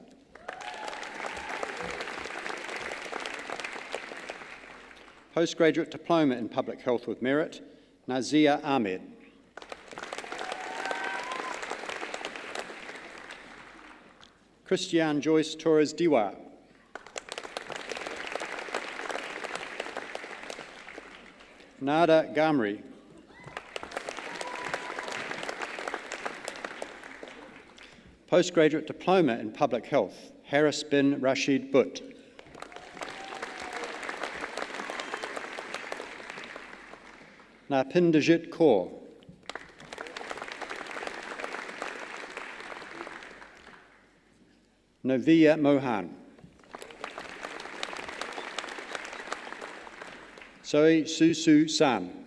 Postgraduate Diploma in Public Health with Merit, Nazia Ahmed. Christiane Joyce Torres Diwa. Nada Gamri. Postgraduate Diploma in Public Health, Harris bin Rashid Butt. Napindajit Kaur. Navia Mohan. Zoe Susu San.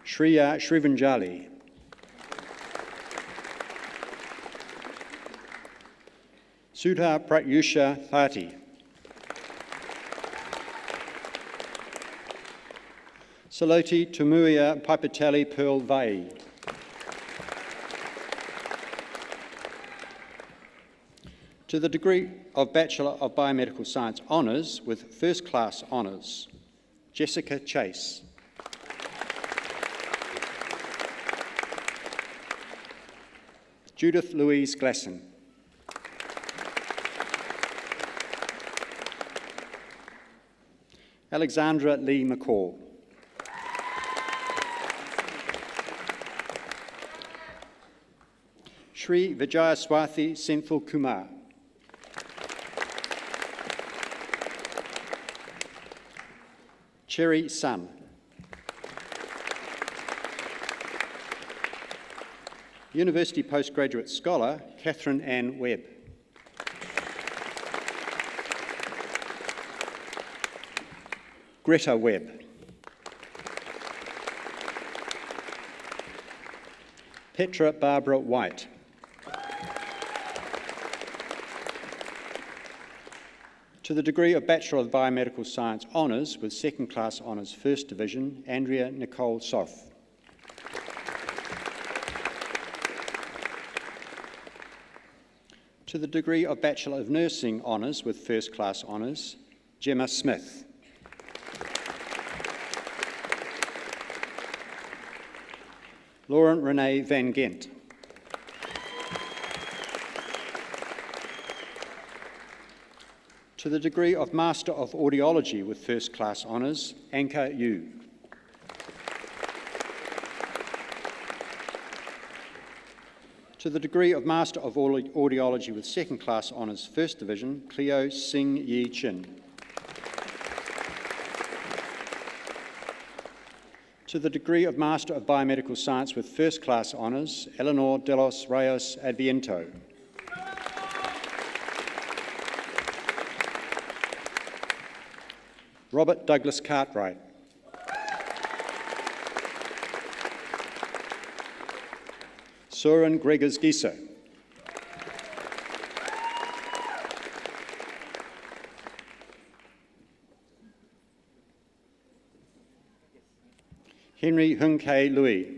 Shriya Shrivanjali. Sudha Pratyusha Thati. Saloti Tumuia Pipatali Pearl Vai. To the degree of Bachelor of Biomedical Science Honours with First Class Honours, Jessica Chase. Judith Louise Glasson. Alexandra Lee McCall. Shri Vijayaswathi Senthil Kumar. Cherry Sun. University Postgraduate Scholar, Catherine Ann Webb. Greta Webb. Petra Barbara White. To the degree of Bachelor of Biomedical Science Honours with Second Class Honours First Division, Andrea Nicole Soff. To the degree of Bachelor of Nursing Honours with First Class Honours, Gemma Smith. Lauren Renee Van Gent. To the degree of Master of Audiology with First Class Honours, Anka Yu. To the degree of Master of Audiology with Second Class Honours First Division, Cleo Singh Yi Chin. To the degree of Master of Biomedical Science with First Class Honours, Eleanor de los Reyes Adviento. Robert Douglas Cartwright. Søren Gregers Giese. Henry Hung Kei Louis.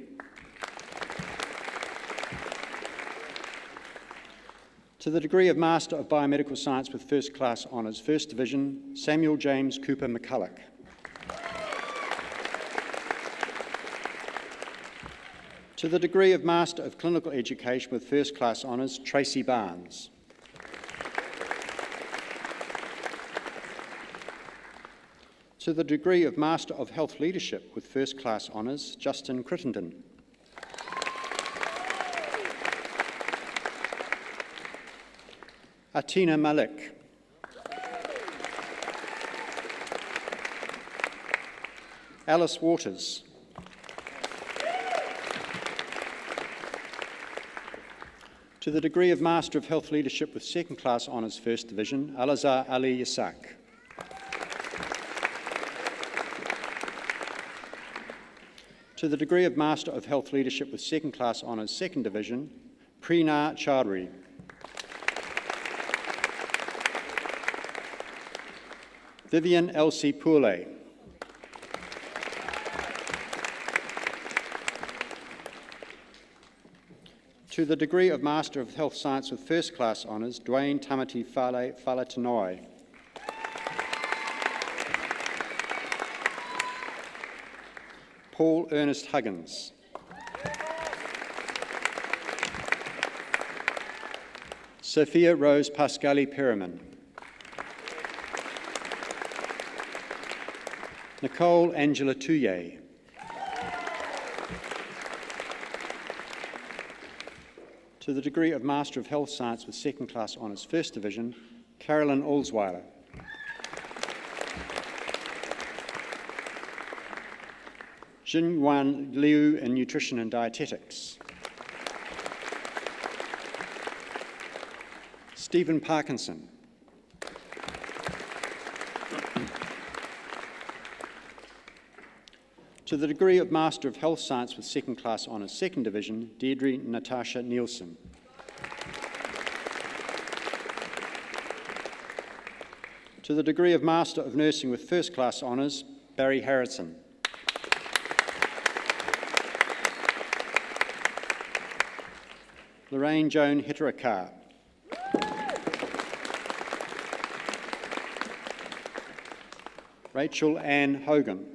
To the degree of Master of Biomedical Science with First Class Honours First Division, Samuel James Cooper McCulloch. To the degree of Master of Clinical Education with First Class Honours, Tracy Barnes. To the degree of Master of Health Leadership with First Class Honours, Justin Crittenden. Atina Malik. Alice Waters. To the degree of Master of Health Leadership with Second Class Honours First Division, Alazar Ali Yasak. To the degree of Master of Health Leadership with Second Class Honours Second Division, Preena Chaudhry. Vivian Elsie Poole. To the degree of Master of Health Science with First Class Honours, Dwayne Tamati Fale Falatanoi. Paul Ernest Huggins. Sophia Rose Pascali Perriman. Nicole Angela Touye. To the degree of Master of Health Science with Second Class Honours First Division, Carolyn Allsweiler. Jinyuan Liu in Nutrition and Dietetics. Stephen Parkinson. To the degree of Master of Health Science with Second Class Honours Second Division, Deirdre Natasha Nielsen. To the degree of Master of Nursing with First Class Honours, Barry Harrison. Lorraine Joan Hitarakar. Rachel Ann Hogan.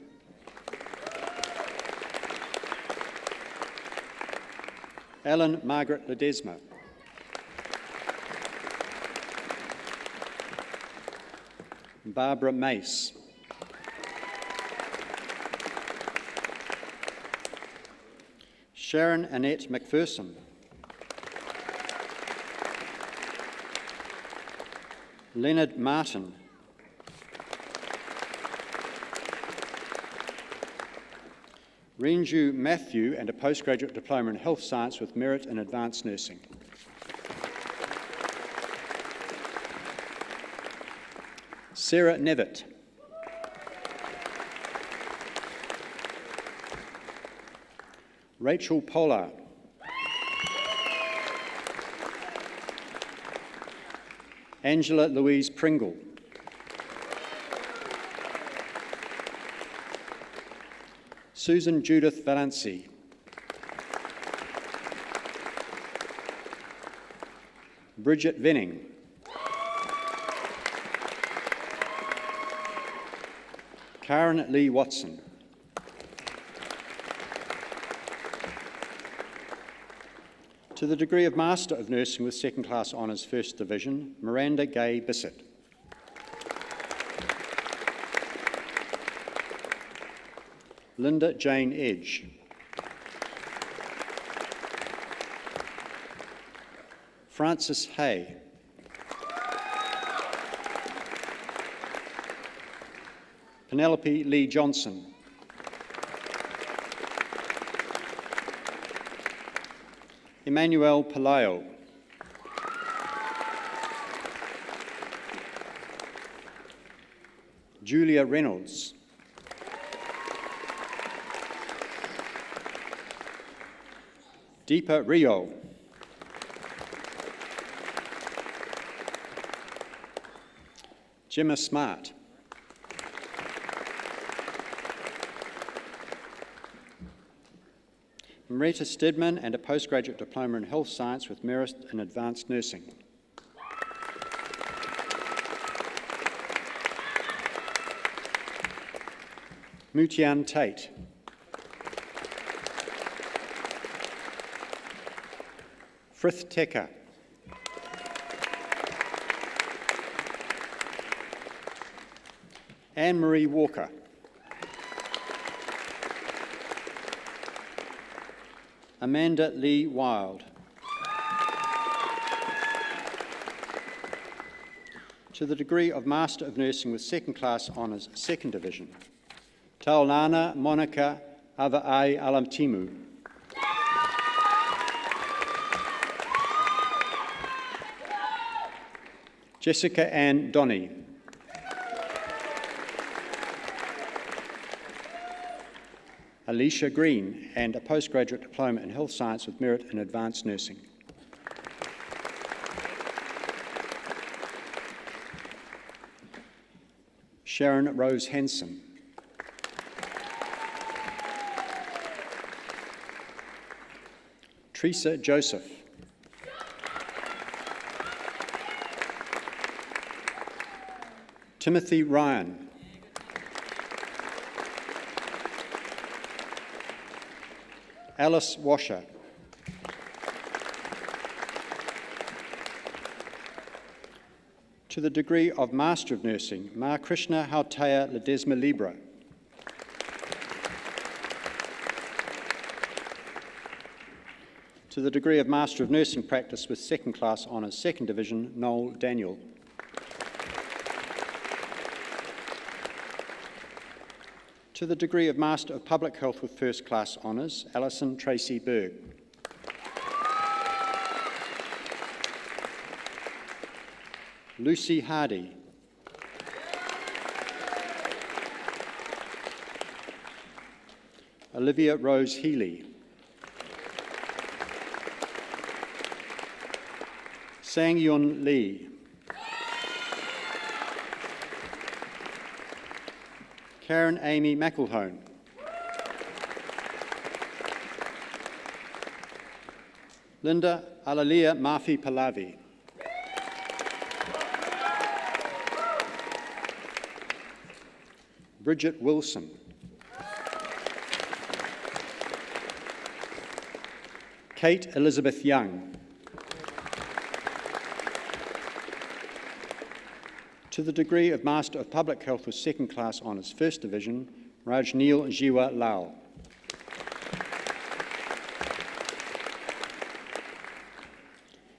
Ellen Margaret Ledesma. Barbara Mace. Sharon Annette McPherson. Leonard Martin. Renju Matthew and a postgraduate diploma in health science with merit in advanced nursing. Sarah Nevitt. Rachel Polar. Angela Louise Pringle. Susan Judith Valenci. Bridget Venning. Karen Lee Watson. To the degree of Master of Nursing with Second Class Honours First Division, Miranda Gay Bissett. Linda Jane Edge. Francis Hay. Penelope Lee Johnson. Emmanuel Palayo. Julia Reynolds. Deepa Rio. Gemma Smart. Marita Stedman and a postgraduate diploma in health science with merit in advanced nursing. Mutian Tate. Frith Teka. Anne-Marie Walker. Amanda Lee Wild. To the degree of Master of Nursing with Second Class Honours Second Division, Taulana Monica Ava'ai Alamtimu. Jessica Ann Donny. Alicia Green and a postgraduate diploma in health science with merit in advanced nursing. Sharon Rose Hanson. Teresa Joseph. Timothy Ryan. Alice Washer. To the degree of Master of Nursing, Ma Krishna Hauteya Ledesma Libra. To the degree of Master of Nursing Practice with Second Class Honours, Second Division, Noel Daniel. To the degree of Master of Public Health with First Class Honours, Alison Tracy Berg. Lucy Hardy. Olivia Rose Healy. Sang Yun Lee. Karen Amy McElhone. Linda Alalia Mafi Pallavi. Bridget Wilson. Kate Elizabeth Young. To the degree of Master of Public Health with Second Class Honours, First Division, Rajneel Jiwa Lal.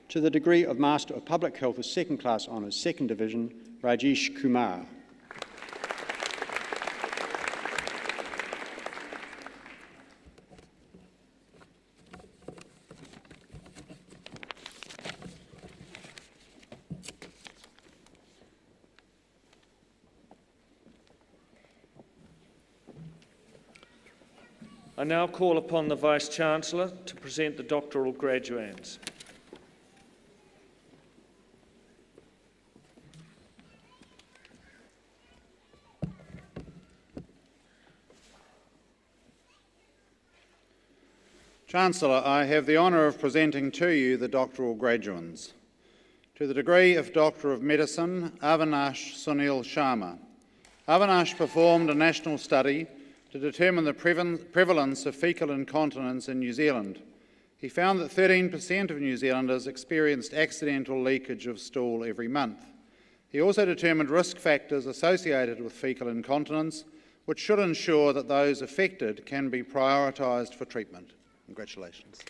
To the degree of Master of Public Health with Second Class Honours, Second Division, Rajesh Kumar. I now call upon the Vice-Chancellor to present the doctoral graduands. Chancellor, I have the honour of presenting to you the doctoral graduands. To the degree of Doctor of Medicine, Avinash Sunil Sharma. Avinash performed a national study to determine the prevalence of faecal incontinence in New Zealand. He found that 13% of New Zealanders experienced accidental leakage of stool every month. He also determined risk factors associated with faecal incontinence, which should ensure that those affected can be prioritised for treatment. Congratulations.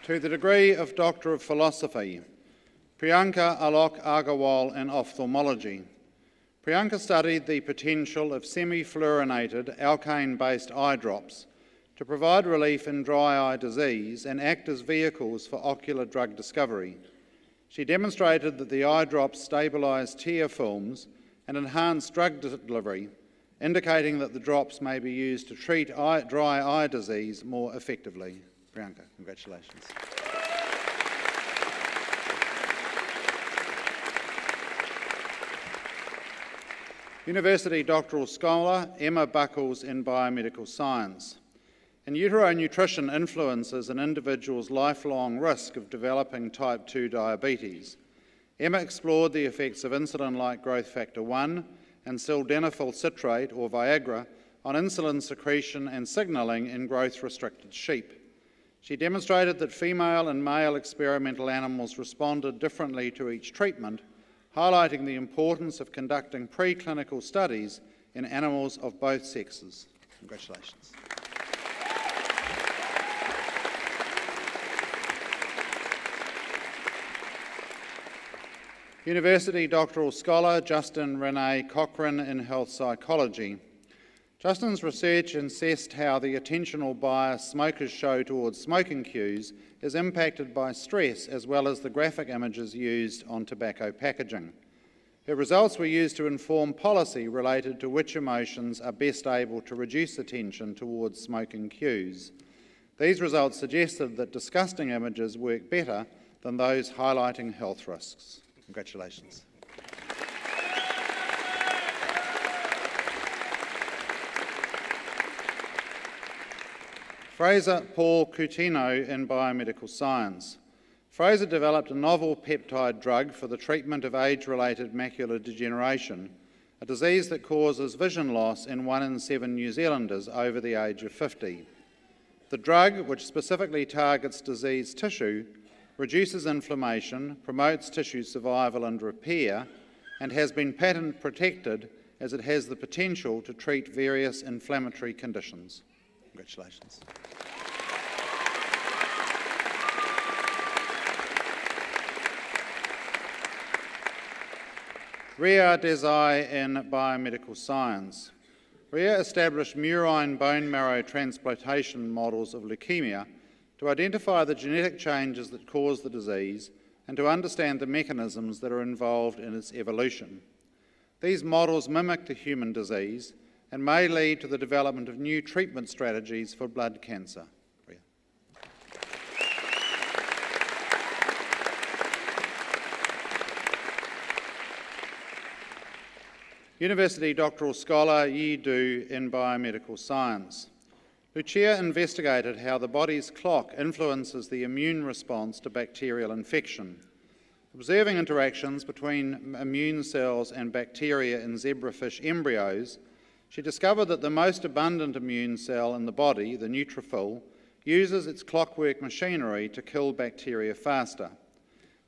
To the degree of Doctor of Philosophy, Priyanka Alok Agarwal in Ophthalmology. Priyanka studied the potential of semi-fluorinated alkane-based eye drops to provide relief in dry eye disease and act as vehicles for ocular drug discovery. She demonstrated that the eye drops stabilise tear films and enhance drug delivery, indicating that the drops may be used to treat dry eye disease more effectively. Priyanka, congratulations. University Doctoral Scholar Emma Buckles in Biomedical Science. In utero nutrition influences an individual's lifelong risk of developing type 2 diabetes. Emma explored the effects of insulin-like growth factor 1 and sildenafil citrate, or Viagra, on insulin secretion and signalling in growth-restricted sheep. She demonstrated that female and male experimental animals responded differently to each treatment, highlighting the importance of conducting preclinical studies in animals of both sexes. Congratulations. University Doctoral Scholar Justin Renee Cochrane in Health Psychology. Justin's research assessed how the attentional bias smokers show towards smoking cues is impacted by stress as well as the graphic images used on tobacco packaging. Her results were used to inform policy related to which emotions are best able to reduce attention towards smoking cues. These results suggested that disgusting images work better than those highlighting health risks. Congratulations. Fraser Paul Coutinho in biomedical science. Fraser developed a novel peptide drug for the treatment of age-related macular degeneration, a disease that causes vision loss in 1 in 7 New Zealanders over the age of 50. The drug, which specifically targets diseased tissue, reduces inflammation, promotes tissue survival and repair, and has been patent protected as it has the potential to treat various inflammatory conditions. Congratulations. Ria Desai in biomedical science. Ria established murine bone marrow transplantation models of leukemia to identify the genetic changes that cause the disease and to understand the mechanisms that are involved in its evolution. These models mimic the human disease and may lead to the development of new treatment strategies for blood cancer. Ria. University doctoral scholar Yi Du in biomedical science. Lucia investigated how the body's clock influences the immune response to bacterial infection. Observing interactions between immune cells and bacteria in zebrafish embryos, she discovered that the most abundant immune cell in the body, the neutrophil, uses its clockwork machinery to kill bacteria faster.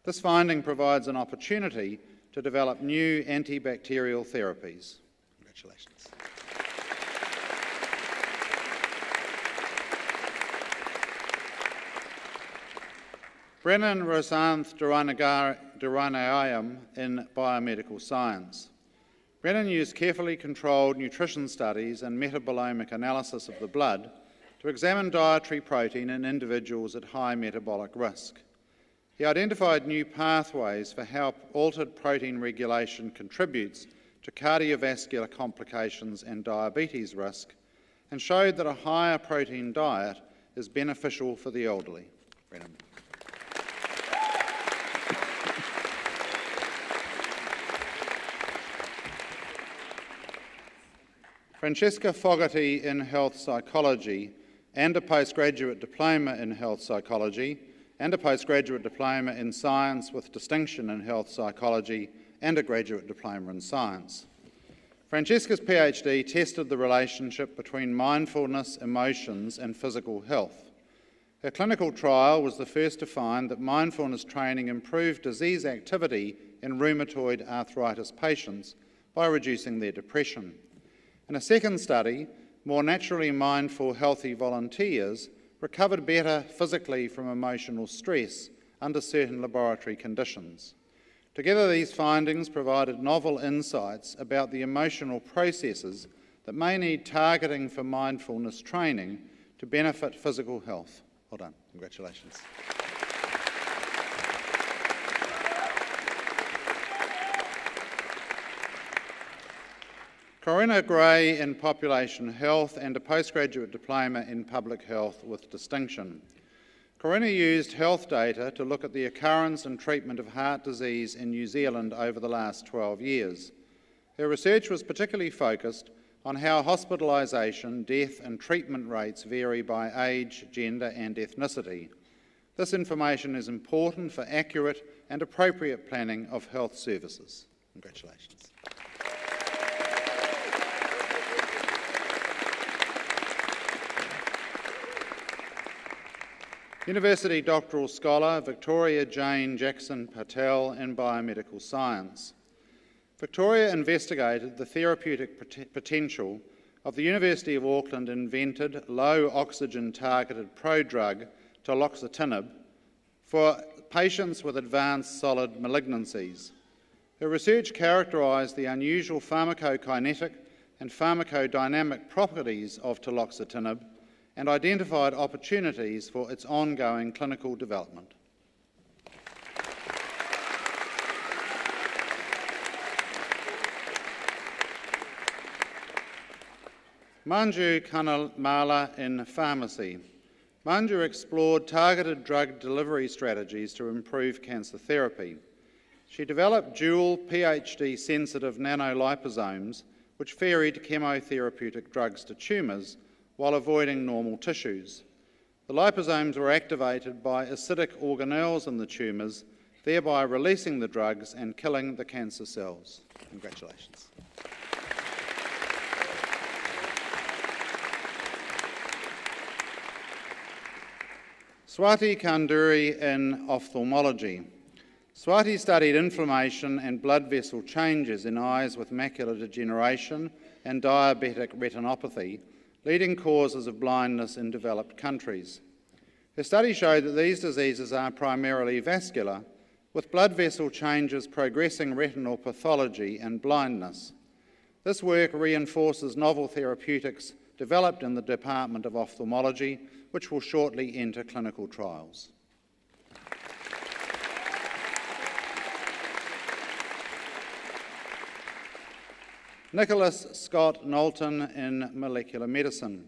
This finding provides an opportunity to develop new antibacterial therapies. Congratulations. Brennan Rosanth Duranayam in biomedical science. Brennan used carefully controlled nutrition studies and metabolomic analysis of the blood to examine dietary protein in individuals at high metabolic risk. He identified new pathways for how altered protein regulation contributes to cardiovascular complications and diabetes risk, and showed that a higher protein diet is beneficial for the elderly. Brennan. Francesca Fogarty in health psychology and a postgraduate diploma in health psychology and a postgraduate diploma in science with distinction in health psychology and a graduate diploma in science. Francesca's PhD tested the relationship between mindfulness, emotions and physical health. Her clinical trial was the first to find that mindfulness training improved disease activity in rheumatoid arthritis patients by reducing their depression. In a second study, more naturally mindful healthy volunteers recovered better physically from emotional stress under certain laboratory conditions. Together, these findings provided novel insights about the emotional processes that may need targeting for mindfulness training to benefit physical health. Well done. Congratulations. Corinna Gray in population health and a postgraduate diploma in public health with distinction. Corinna used health data to look at the occurrence and treatment of heart disease in New Zealand over the last 12 years. Her research was particularly focused on how hospitalisation, death and treatment rates vary by age, gender and ethnicity. This information is important for accurate and appropriate planning of health services. Congratulations. University doctoral scholar Victoria Jane Jackson Patel in biomedical science. Victoria investigated the therapeutic potential of the University of Auckland invented low oxygen targeted prodrug taloxetinib for patients with advanced solid malignancies. Her research characterised the unusual pharmacokinetic and pharmacodynamic properties of taloxetinib and identified opportunities for its ongoing clinical development. Manju Kanamala in pharmacy. Manju explored targeted drug delivery strategies to improve cancer therapy. She developed dual PhD-sensitive nanoliposomes which ferried chemotherapeutic drugs to tumours while avoiding normal tissues. The liposomes were activated by acidic organelles in the tumours, thereby releasing the drugs and killing the cancer cells. Congratulations. Swati Kanduri in ophthalmology. Swati studied inflammation and blood vessel changes in eyes with macular degeneration and diabetic retinopathy, leading causes of blindness in developed countries. Her study showed that these diseases are primarily vascular, with blood vessel changes progressing retinal pathology and blindness. This work reinforces novel therapeutics developed in the Department of Ophthalmology, which will shortly enter clinical trials. Nicholas Scott Knowlton in molecular medicine.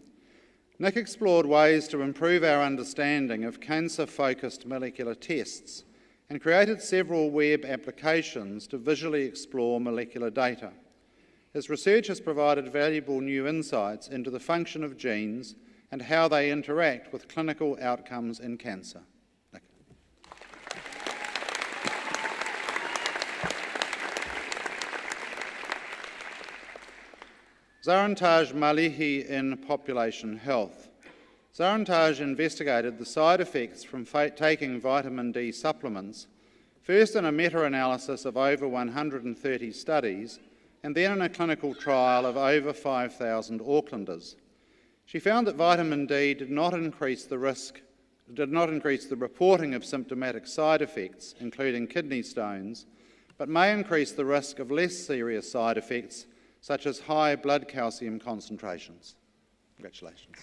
Nick explored ways to improve our understanding of cancer-focused molecular tests and created several web applications to visually explore molecular data. His research has provided valuable new insights into the function of genes and how they interact with clinical outcomes in cancer. Nick. Zarantaj Malihi in population health. Zarantaj investigated the side effects from taking vitamin D supplements, first in a meta-analysis of over 130 studies, and then in a clinical trial of over 5,000 Aucklanders. She found that vitamin D did not increase the reporting of symptomatic side effects, including kidney stones, but may increase the risk of less serious side effects, such as high blood calcium concentrations. Congratulations.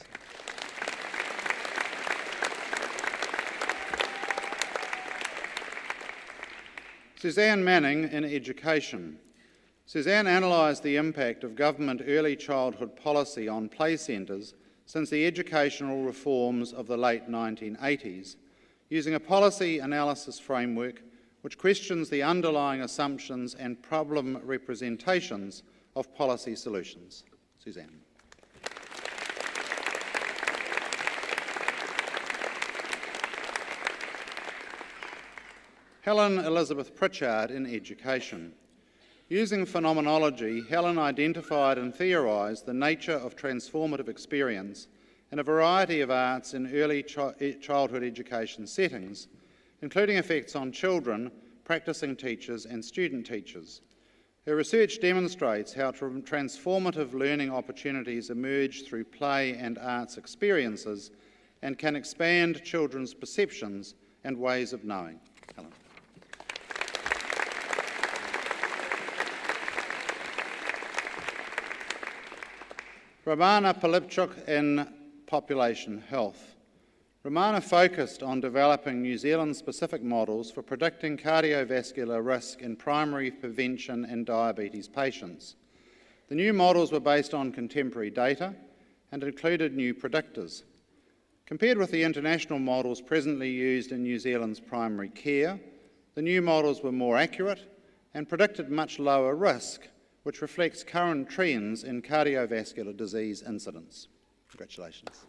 Suzanne Manning in education. Suzanne analysed the impact of government early childhood policy on play centres since the educational reforms of the late 1980s, using a policy analysis framework which questions the underlying assumptions and problem representations of policy solutions. Suzanne. Helen Elizabeth Pritchard in education. Using phenomenology, Helen identified and theorised the nature of transformative experience in a variety of arts in early childhood education settings, including effects on children, practising teachers and student teachers. Her research demonstrates how transformative learning opportunities emerge through play and arts experiences and can expand children's perceptions and ways of knowing. Helen. Romana Pilipchuk in population health. Romana focused on developing New Zealand-specific models for predicting cardiovascular risk in primary prevention and diabetes patients. The new models were based on contemporary data and included new predictors. Compared with the international models presently used in New Zealand's primary care, the new models were more accurate and predicted much lower risk, which reflects current trends in cardiovascular disease incidence. Congratulations.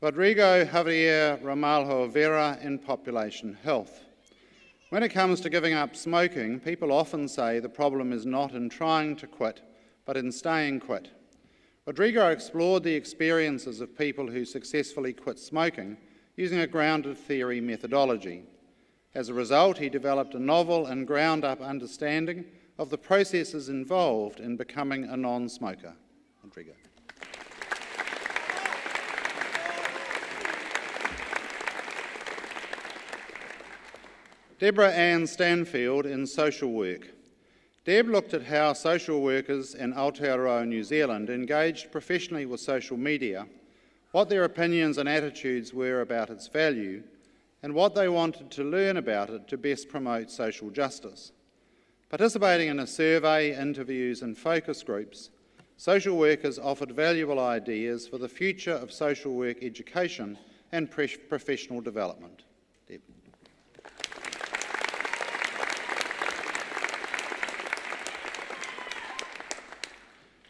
Rodrigo Javier Ramalho Vera in population health. When it comes to giving up smoking, people often say the problem is not in trying to quit, but in staying quit. Rodrigo explored the experiences of people who successfully quit smoking using a grounded theory methodology. As a result, he developed a novel and ground-up understanding of the processes involved in becoming a non-smoker. Rodrigo. Deborah Ann Stanfield in social work. Deb looked at how social workers in Aotearoa, New Zealand engaged professionally with social media, what their opinions and attitudes were about its value, and what they wanted to learn about it to best promote social justice. Participating in a survey, interviews and focus groups, social workers offered valuable ideas for the future of social work education and professional development. Deb.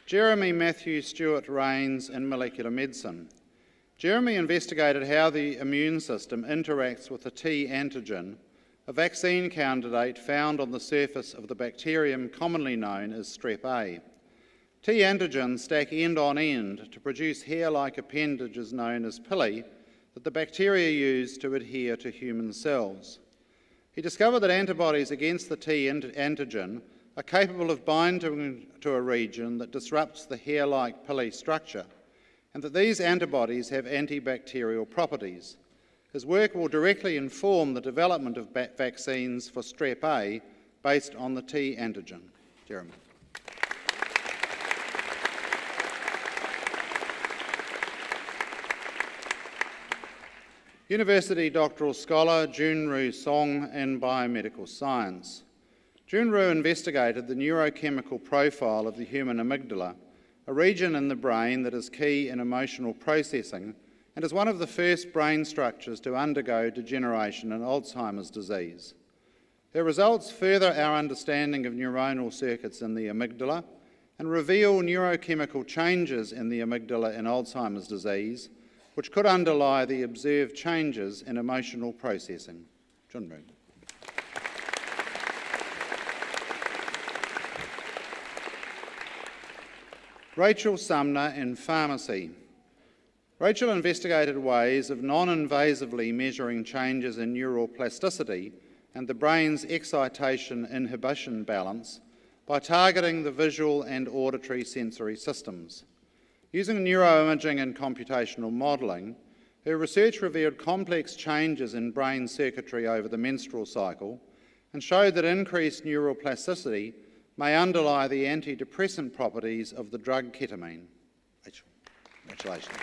Jeremy Matthew Stewart Rains in molecular medicine. Jeremy investigated how the immune system interacts with the T antigen, a vaccine candidate found on the surface of the bacterium commonly known as strep A. T antigens stack end on end to produce hair-like appendages known as pili that the bacteria use to adhere to human cells. He discovered that antibodies against the T antigen are capable of binding to a region that disrupts the hair-like pili structure, and that these antibodies have antibacterial properties. His work will directly inform the development of vaccines for strep A based on the T antigen. Jeremy. University doctoral scholar Junru Song in biomedical science. Junru investigated the neurochemical profile of the human amygdala, a region in the brain that is key in emotional processing and is one of the first brain structures to undergo degeneration in Alzheimer's disease. Her results further our understanding of neuronal circuits in the amygdala and reveal neurochemical changes in the amygdala in Alzheimer's disease, which could underlie the observed changes in emotional processing. Junru. Rachel Sumner in pharmacy. Rachel investigated ways of non-invasively measuring changes in neural plasticity and the brain's excitation-inhibition balance by targeting the visual and auditory sensory systems. Using neuroimaging and computational modelling, her research revealed complex changes in brain circuitry over the menstrual cycle and showed that increased neural plasticity may underlie the antidepressant properties of the drug ketamine. Rachel, congratulations.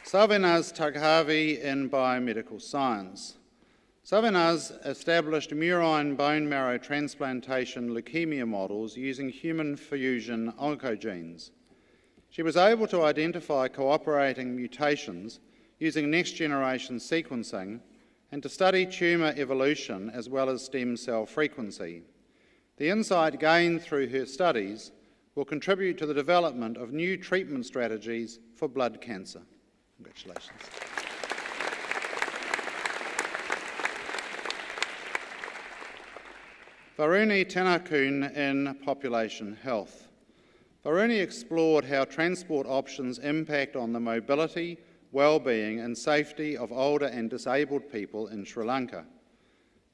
Savinaz Taghavi in biomedical science. Savinaz established murine bone marrow transplantation leukemia models using human fusion oncogenes. She was able to identify cooperating mutations using next-generation sequencing and to study tumour evolution as well as stem cell frequency. The insight gained through her studies will contribute to the development of new treatment strategies for blood cancer. Congratulations. Varuni Tanakun in population health. Varuni explored how transport options impact on the mobility, well-being and safety of older and disabled people in Sri Lanka.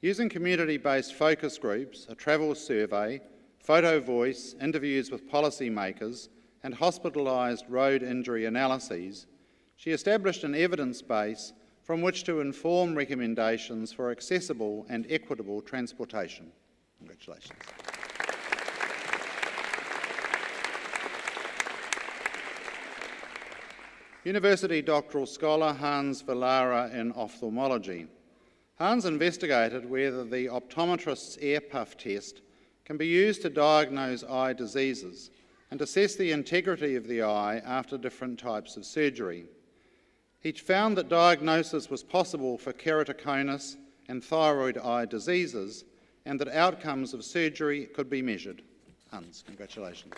Using community-based focus groups, a travel survey, photo voice, interviews with policymakers and hospitalised road injury analyses, she established an evidence base from which to inform recommendations for accessible and equitable transportation. Congratulations. University doctoral scholar Hans Villara in ophthalmology. Hans investigated whether the optometrist's air puff test can be used to diagnose eye diseases and assess the integrity of the eye after different types of surgery. He found that diagnosis was possible for keratoconus and thyroid eye diseases and that outcomes of surgery could be measured. Hans, congratulations.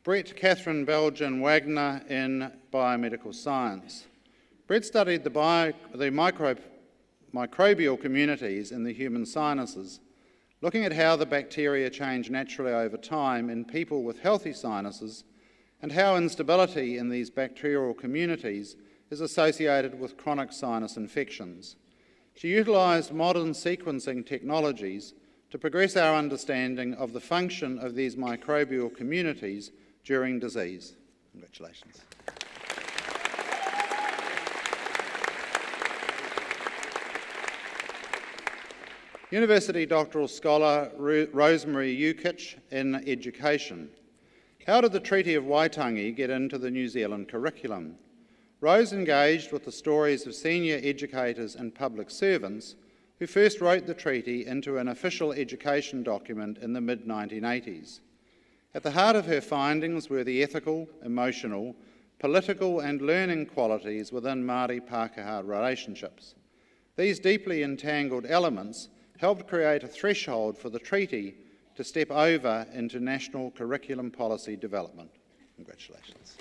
Brett Catherine Belgian Wagner in biomedical science. Brett studied the microbial communities in the human sinuses, looking at how the bacteria change naturally over time in people with healthy sinuses and how instability in these bacterial communities is associated with chronic sinus infections. She utilised modern sequencing technologies to progress our understanding of the function of these microbial communities during disease. Congratulations. University doctoral scholar Rosemary Ukic in education. How did the Treaty of Waitangi get into the New Zealand curriculum? Rose engaged with the stories of senior educators and public servants who first wrote the treaty into an official education document in the mid-1980s. At the heart of her findings were the ethical, emotional, political and learning qualities within Māori Pākehā relationships. These deeply entangled elements helped create a threshold for the treaty to step over into national curriculum policy development. Congratulations.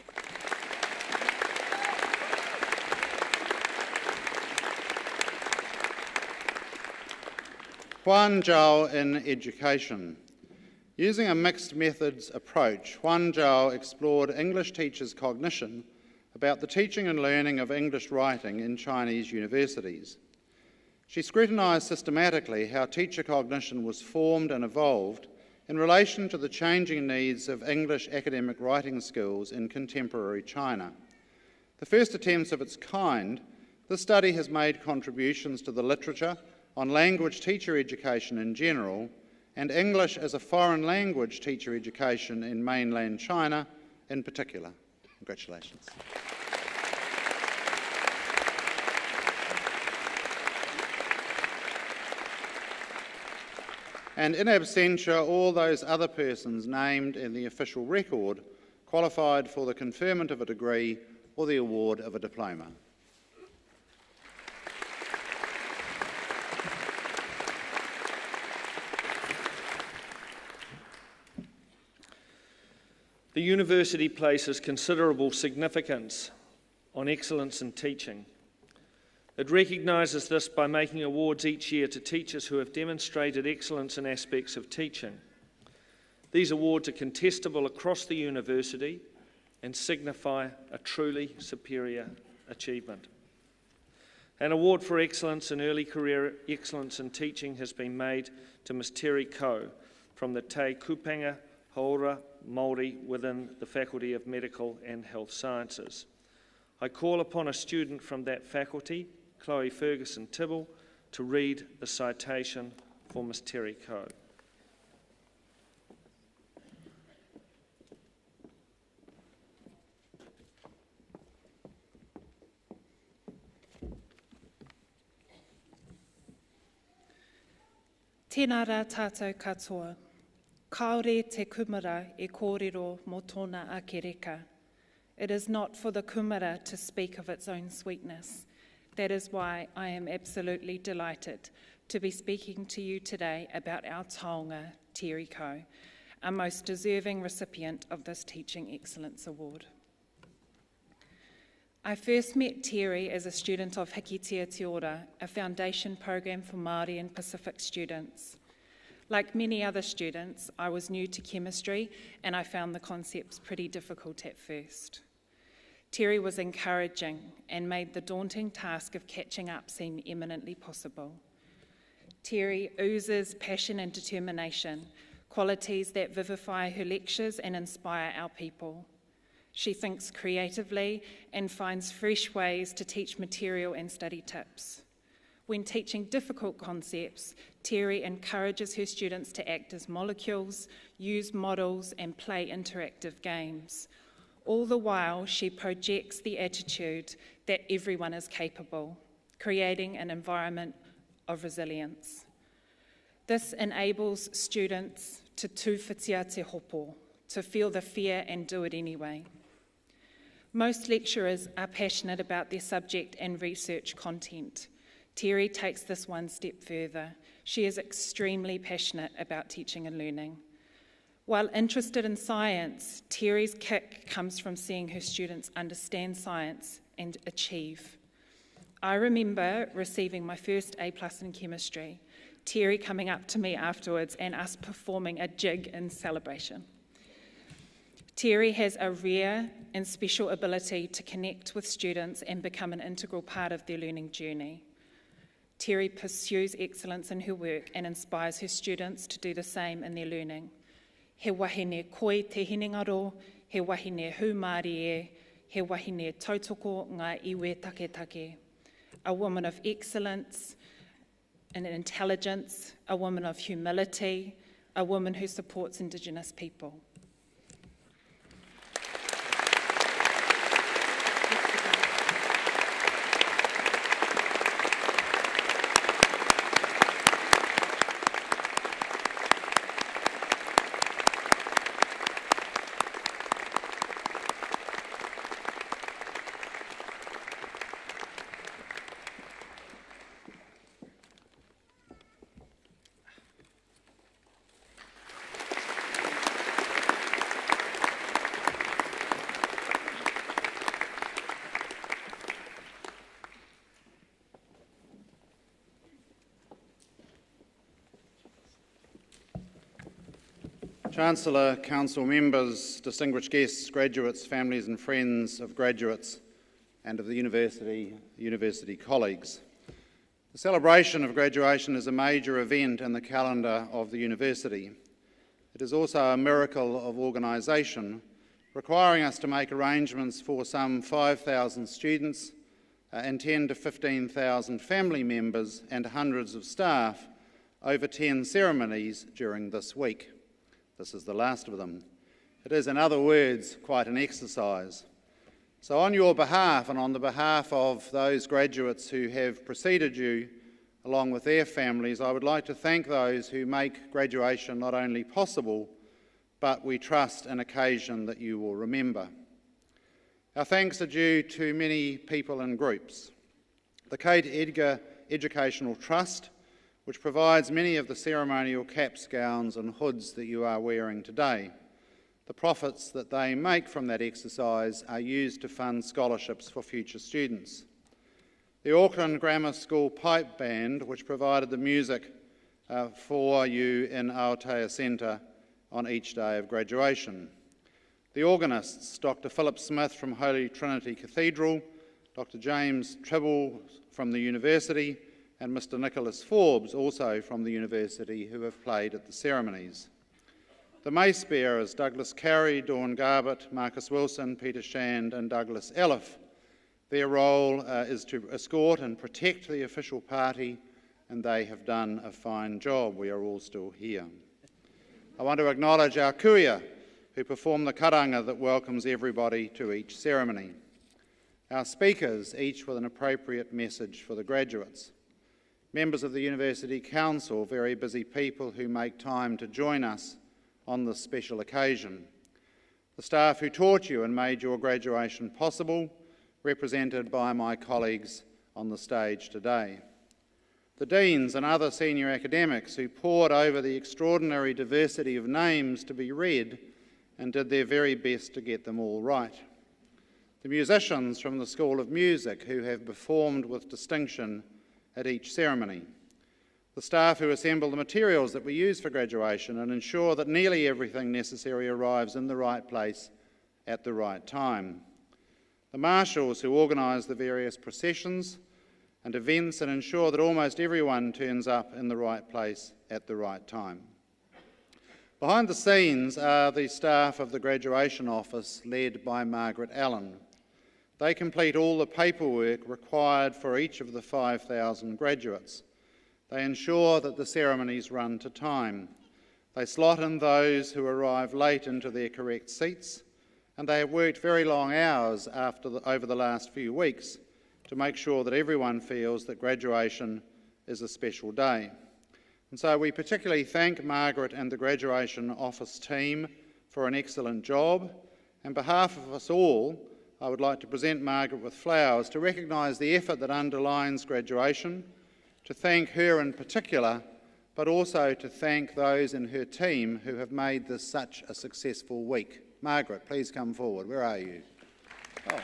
Juan Zhao in education. Using a mixed methods approach, Juan Zhao explored English teachers' cognition about the teaching and learning of English writing in Chinese universities. She scrutinised systematically how teacher cognition was formed and evolved in relation to the changing needs of English academic writing skills in contemporary China. The first attempts of its kind, this study has made contributions to the literature on language teacher education in general and English as a foreign language teacher education in mainland China in particular. Congratulations. And in absentia, all those other persons named in the official record qualified for the conferment of a degree or the award of a diploma. The university places considerable significance on excellence in teaching. It recognises this by making awards each year to teachers who have demonstrated excellence in aspects of teaching. These awards are contestable across the university and signify a truly superior achievement. An award for excellence in early career excellence in teaching has been made to Ms Terry Coe from the Te Kupanga Haora Māori within the Faculty of Medical and Health Sciences. I call upon a student from that faculty, Chloe Ferguson Tibble, to read the citation for Ms Terry Coe. Tēnā rā tātou katoa. Kaore te kumara e kōrero mō tōna ake reka. It is not for the kumara to speak of its own sweetness. That is why I am absolutely delighted to be speaking to you today about our taonga, Terry Coe, a most deserving recipient of this Teaching Excellence Award. I first met Terry as a student of Hikitea Te Ora, a foundation program for Māori and Pacific students. Like many other students, I was new to chemistry and I found the concepts pretty difficult at first. Terry was encouraging and made the daunting task of catching up seem eminently possible. Terry oozes passion and determination, qualities that vivify her lectures and inspire our people. She thinks creatively and finds fresh ways to teach material and study tips. When teaching difficult concepts, Terry encourages her students to act as molecules, use models, and play interactive games. All the while, she projects the attitude that everyone is capable, creating an environment of resilience. This enables students to tūwhitia te hopo, to feel the fear and do it anyway. Most lecturers are passionate about their subject and research content. Terry takes this one step further. She is extremely passionate about teaching and learning. While interested in science, Terry's kick comes from seeing her students understand science and achieve. I remember receiving my first A+ in chemistry, Terry coming up to me afterwards and us performing a jig in celebration. Terry has a rare and special ability to connect with students and become an integral part of their learning journey. Terry pursues excellence in her work and inspires her students to do the same in their learning. He wahine koe te hinengaro, he wahine hu Māori e, he wahine tautoko ngā iwe take take. A woman of excellence and intelligence, a woman of humility, a woman who supports Indigenous people. Chancellor, Council members, distinguished guests, graduates, families and friends of graduates and of the university colleagues. The celebration of graduation is a major event in the calendar of the university. It is also a miracle of organisation, requiring us to make arrangements for some 5,000 students and 10 to 15,000 family members and hundreds of staff over 10 ceremonies during this week. This is the last of them. It is, in other words, quite an exercise. So on your behalf and on the behalf of those graduates who have preceded you, along with their families, I would like to thank those who make graduation not only possible, but we trust an occasion that you will remember. Our thanks are due to many people and groups. The Kate Edgar Educational Trust, which provides many of the ceremonial caps, gowns and hoods that you are wearing today. The profits that they make from that exercise are used to fund scholarships for future students. The Auckland Grammar School Pipe Band, which provided the music for you in Aotea Centre on each day of graduation. The organists, Dr. Philip Smith from Holy Trinity Cathedral, Dr. James Tribble from the university, and Mr. Nicholas Forbes, also from the university, who have played at the ceremonies. The mace bearers, Douglas Carey, Dawn Garbutt, Marcus Wilson, Peter Shand and Douglas Elliff. Their role is to escort and protect the official party, and they have done a fine job. We are all still here. I want to acknowledge our kuia, who perform the karanga that welcomes everybody to each ceremony. Our speakers, each with an appropriate message for the graduates. Members of the University Council, very busy people who make time to join us on this special occasion. The staff who taught you and made your graduation possible, represented by my colleagues on the stage today. The deans and other senior academics who pored over the extraordinary diversity of names to be read and did their very best to get them all right. The musicians from the School of Music who have performed with distinction at each ceremony. The staff who assemble the materials that we use for graduation and ensure that nearly everything necessary arrives in the right place at the right time. The marshals who organise the various processions and events and ensure that almost everyone turns up in the right place at the right time. Behind the scenes are the staff of the graduation office led by Margaret Allen. They complete all the paperwork required for each of the 5,000 graduates. They ensure that the ceremonies run to time. They slot in those who arrive late into their correct seats, and they have worked very long hours over the last few weeks to make sure that everyone feels that graduation is a special day. And so we particularly thank Margaret and the graduation office team for an excellent job. On behalf of us all, I would like to present Margaret with flowers to recognise the effort that underlines graduation, to thank her in particular, but also to thank those in her team who have made this such a successful week. Margaret, please come forward. Where are you? Oh.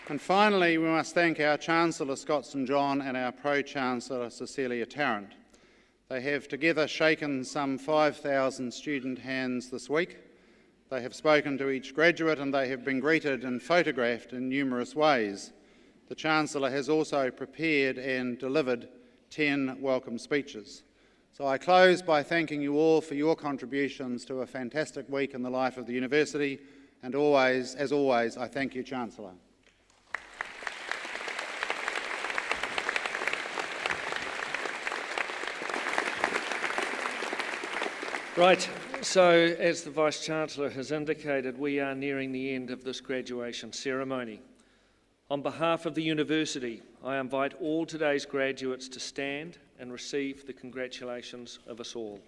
And finally, we must thank our Chancellor, Scott St John, and our Pro-Chancellor, Cecilia Tarrant. They have together shaken some 5,000 student hands this week. They have spoken to each graduate and they have been greeted and photographed in numerous ways. The Chancellor has also prepared and delivered 10 welcome speeches. So I close by thanking you all for your contributions to a fantastic week in the life of the University, and always, as always, I thank you, Chancellor. Right, so as the Vice-Chancellor has indicated, we are nearing the end of this graduation ceremony. On behalf of the University, I invite all today's graduates to stand and receive the congratulations of us all.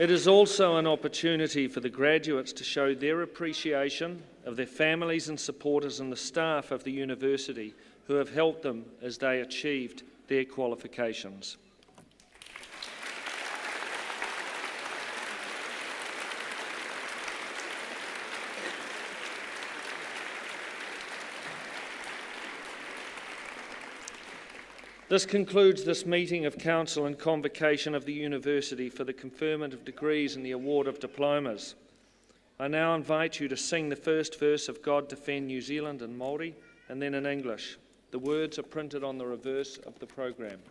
It is also an opportunity for the graduates to show their appreciation of their families and supporters and the staff of the university who have helped them as they achieved their qualifications. This concludes this meeting of Council and Convocation of the University for the conferment of degrees and the award of diplomas. I now invite you to sing the first verse of God Defend New Zealand in Māori and then in English. The words are printed on the reverse of the programme.